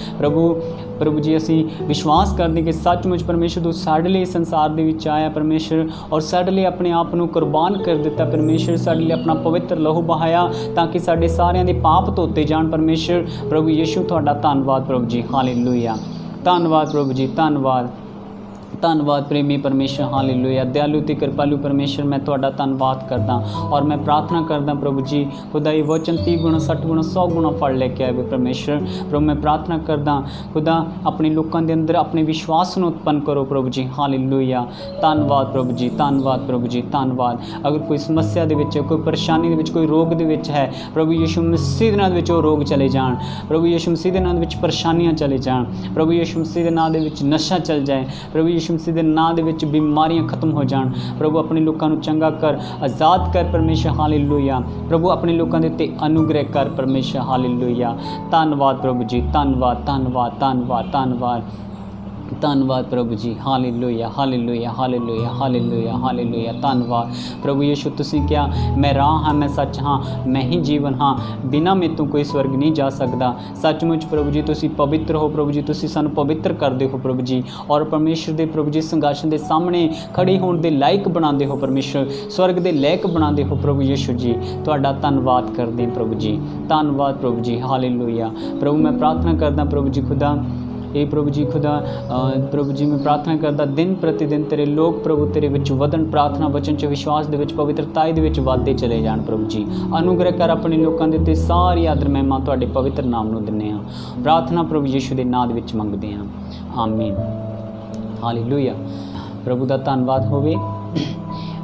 ਪ੍ਰਭੂ ਜੀ ਅਸੀਂ ਵਿਸ਼ਵਾਸ ਕਰਦੇ ਕਿ ਸੱਚਮੁੱਚ ਪਰਮੇਸ਼ਰ ਤੂੰ ਸਾਡੇ ਲਈ ਸੰਸਾਰ ਦੇ ਵਿੱਚ ਆਇਆ ਪਰਮੇਸ਼ਰ ਔਰ ਸਾਡੇ ਲਈ ਆਪਣੇ ਆਪ ਨੂੰ ਕੁਰਬਾਨ ਕਰ ਦਿੱਤਾ ਪਰਮੇਸ਼ਰ। ਸਾਡੇ ਲਈ ਆਪਣਾ ਪਵਿੱਤਰ ਲਹੂ ਬਹਾਇਆ ਤਾਂ ਕਿ ਸਾਡੇ ਸਾਰਿਆਂ ਦੇ ਪਾਪ ਧੋਤੇ ਜਾਣ ਪਰਮੇਸ਼ਰ। ਪ੍ਰਭੂ ਯਿਸੂ ਤੁਹਾਡਾ ਧੰਨਵਾਦ ਪ੍ਰਭੂ ਜੀ। ਹਾਲੇਲੂਇਆ। ਧੰਨਵਾਦ ਪ੍ਰਭੂ ਜੀ। ਧੰਨਵਾਦ ਧੰਨਵਾਦ ਪ੍ਰੇਮੀ ਪਰਮੇਸ਼ਰ। ਹਾਲੇਲੂਇਆ। ਦਿਆਲੂ ਤੇ ਕਿਰਪਾਲੂ ਪਰਮੇਸ਼ਰ ਮੈਂ ਤੁਹਾਡਾ ਧੰਨਵਾਦ ਕਰਦਾ ਔਰ ਮੈਂ ਪ੍ਰਾਰਥਨਾ ਕਰਦਾ ਪ੍ਰਭੂ ਜੀ ਖੁਦਾ ਇਹ ਵਚਨ 30 ਗੁਣਾ 60 ਗੁਣਾ 100 ਗੁਣਾ ਫੜ ਲੈ ਕੇ ਆਵੇ ਪਰਮੇਸ਼ਰ। ਪ੍ਰਭੂ ਮੈਂ ਪ੍ਰਾਰਥਨਾ ਕਰਦਾ ਖੁਦਾ ਆਪਣੇ ਲੋਕਾਂ ਦੇ ਅੰਦਰ ਆਪਣੇ ਵਿਸ਼ਵਾਸ ਨੂੰ ਉਤਪੰਨ ਕਰੋ ਪ੍ਰਭੂ ਜੀ। ਹਾਲੇਲੂਇਆ। ਧੰਨਵਾਦ ਪ੍ਰਭੂ ਜੀ। ਧੰਨਵਾਦ ਪ੍ਰਭੂ ਜੀ। ਧੰਨਵਾਦ। ਅਗਰ ਕੋਈ ਸਮੱਸਿਆ ਦੇ ਵਿੱਚ, ਕੋਈ ਪਰੇਸ਼ਾਨੀ ਦੇ ਵਿੱਚ, ਕੋਈ ਰੋਗ ਦੇ ਵਿੱਚ ਹੈ ਪ੍ਰਭੂ ਯਿਸੂ ਮਸੀਹ ਦੇ ਨਾਮ ਦੇ ਵਿੱਚ ਉਹ ਰੋਗ ਚਲੇ ਜਾਣ। ਪ੍ਰਭੂ ਯਿਸੂ ਮਸੀਹ ਦੇ ਨਾਮ ਦੇ ਵਿੱਚ ਪਰੇਸ਼ਾਨੀਆਂ ਚਲੇ ਜਾਣ। ਪ੍ਰਭੂ ਯਿਸੂ ਮਸੀਹ ਦੇ ਨਾਮ ਦੇ ਵਿੱਚ ਨਸ਼ਾ ਚਲ ਜਾਏ। ਪ੍ਰਭੂ ਯਿਸੂ ਯਿਸੂ ਮਸੀਹ ਦੇ ਨਾਂ ਦੇ ਵਿੱਚ ਬਿਮਾਰੀਆਂ ਖਤਮ ਹੋ ਜਾਣ। ਪ੍ਰਭੂ ਆਪਣੇ ਲੋਕਾਂ ਨੂੰ ਚੰਗਾ ਕਰ, ਆਜ਼ਾਦ ਕਰ ਪਰਮੇਸ਼ਰ, ਹਾਲੇਲੂਇਆ। ਪ੍ਰਭੂ ਆਪਣੇ ਲੋਕਾਂ ਦੇ ਉੱਤੇ ਅਨੁਗ੍ਰਹਿ ਕਰ ਪਰਮੇਸ਼ਰ, ਹਾਲੇਲੂਇਆ। ਧੰਨਵਾਦ ਪ੍ਰਭੂ ਜੀ, ਧੰਨਵਾਦ ਧੰਨਵਾਦ ਧੰਨਵਾਦ ਧੰਨਵਾਦ ਧੰਨਵਾਦ ਪ੍ਰਭੂ ਜੀ, hallelujah hallelujah hallelujah hallelujah hallelujah. ਧੰਨਵਾਦ ਪ੍ਰਭੂ ਯਿਸੂ, ਤੁਸੀਂ ਕਿਹਾ ਮੈਂ ਰਾਹ ਹਾਂ, ਮੈਂ ਸੱਚ ਹਾਂ, ਮੈਂ ਹੀ ਜੀਵਨ ਹਾਂ, ਬਿਨਾਂ ਮੇਰੇ ਤੋਂ ਕੋਈ ਸਵਰਗ ਨਹੀਂ ਜਾ ਸਕਦਾ। ਸੱਚਮੁੱਚ ਪ੍ਰਭੂ ਜੀ ਤੁਸੀਂ ਪਵਿੱਤਰ ਹੋ ਪ੍ਰਭੂ ਜੀ, ਤੁਸੀਂ ਸਾਨੂੰ ਪਵਿੱਤਰ ਕਰਦੇ ਹੋ ਪ੍ਰਭੂ ਜੀ, ਔਰ ਪਰਮੇਸ਼ਰ ਦੇ ਪ੍ਰਭੂ ਜੀ ਸੰਘਰਸ਼ ਦੇ ਸਾਹਮਣੇ ਖੜੇ ਹੋਣ ਦੇ ਲਾਇਕ ਬਣਾਉਂਦੇ ਹੋ ਪਰਮੇਸ਼ਰ, ਸਵਰਗ ਦੇ ਲਾਇਕ ਬਣਾਉਂਦੇ ਹੋ ਪ੍ਰਭੂ ਯਿਸੂ ਜੀ। ਤੁਹਾਡਾ ਧੰਨਵਾਦ ਕਰਦੇ ਹਾਂ ਪ੍ਰਭੂ ਜੀ, ਧੰਨਵਾਦ ਪ੍ਰਭੂ ਜੀ, ਹਾਲੇਲੂਇਆ। ਪ੍ਰਭੂ ਮੈਂ ਪ੍ਰਾਰਥਨਾ ਕਰਦਾ ਪ੍ਰਭੂ ਜੀ ਖੁਦਾ, ਇਹ ਪ੍ਰਭੂ ਜੀ ਖੁਦਾ ਪ੍ਰਭੂ ਜੀ ਮੈਂ ਪ੍ਰਾਰਥਨਾ ਕਰਦਾ ਦਿਨ ਪ੍ਰਤੀ ਦਿਨ ਤੇਰੇ ਲੋਕ ਪ੍ਰਭੂ ਤੇਰੇ ਵਿੱਚ ਵਧਣ, ਪ੍ਰਾਰਥਨਾ ਵਚਨ 'ਚ ਵਿਸ਼ਵਾਸ ਦੇ ਵਿੱਚ, ਪਵਿੱਤਰਤਾ ਦੇ ਵਿੱਚ ਵੱਧਦੇ ਚਲੇ ਜਾਣ ਪ੍ਰਭੂ ਜੀ। ਅਨੁਗ੍ਰਹਿ ਕਰ ਆਪਣੇ ਲੋਕਾਂ ਦੇ ਉੱਤੇ, ਸਾਰੀ ਆਦਰ ਮਹਿਮਾ ਤੁਹਾਡੇ ਪਵਿੱਤਰ ਨਾਮ ਨੂੰ ਦਿੰਦੇ ਹਾਂ। ਪ੍ਰਾਰਥਨਾ ਪ੍ਰਭੂ ਯਿਸੂ ਦੇ ਨਾਂ ਦੇ ਵਿੱਚ ਮੰਗਦੇ ਹਾਂ, ਆਮੀਨ, ਹਾਲੇਲੂਇਆ। ਪ੍ਰਭੂ ਦਾ ਧੰਨਵਾਦ ਹੋਵੇ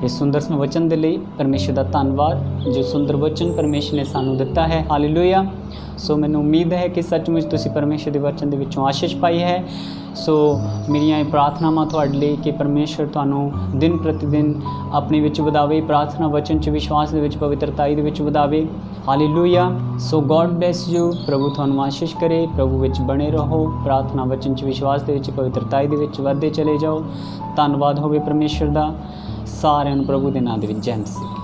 ਇਸ ਸੁੰਦਰ ਵਚਨ ਦੇ ਲਈ। ਪਰਮੇਸ਼ਰ ਦਾ ਧੰਨਵਾਦ ਜੋ ਸੁੰਦਰ ਵਚਨ ਪਰਮੇਸ਼ਰ ਨੇ ਸਾਨੂੰ ਦਿੱਤਾ ਹੈ, ਹਾਲੇਲੂਇਆ। ਸੋ ਮੈਨੂੰ ਉਮੀਦ ਹੈ ਕਿ ਸੱਚਮੁੱਚ ਤੁਸੀਂ ਪਰਮੇਸ਼ਰ ਦੇ ਵਚਨ ਦੇ ਵਿੱਚੋਂ ਆਸ਼ੀਸ਼ ਪਾਈ ਹੈ। ਸੋ ਮੇਰੀਆਂ ਇਹ ਪ੍ਰਾਰਥਨਾਵਾਂ ਤੁਹਾਡੇ ਲਈ ਕਿ ਪਰਮੇਸ਼ਰ ਤੁਹਾਨੂੰ ਦਿਨ ਪ੍ਰਤੀ ਦਿਨ ਆਪਣੇ ਵਿੱਚ ਵਧਾਵੇ, ਪ੍ਰਾਰਥਨਾ ਵਚਨ 'ਚ, ਵਿਸ਼ਵਾਸ ਦੇ ਵਿੱਚ, ਪਵਿੱਤਰਤਾਈ ਦੇ ਵਿੱਚ ਵਧਾਵੇ, hallelujah. So God bless you. ਪ੍ਰਭੂ ਤੁਹਾਨੂੰ ਆਸ਼ੀਸ਼ ਕਰੇ, ਪ੍ਰਭੂ ਵਿੱਚ ਬਣੇ ਰਹੋ, ਪ੍ਰਾਰਥਨਾ ਵਚਨ 'ਚ, ਵਿਸ਼ਵਾਸ ਦੇ ਵਿੱਚ, ਪਵਿੱਤਰਤਾਈ ਦੇ ਵਿੱਚ ਵਧਦੇ ਚਲੇ ਜਾਓ। ਧੰਨਵਾਦ ਹੋਵੇ ਪਰਮੇਸ਼ਰ ਦਾ। ਸਾਰਿਆਂ ਨੂੰ ਪ੍ਰਭੂ ਦੇ ਨਾਂ ਦੇ ਵਿੱਚ ਜੈ ਮਸੀਹ।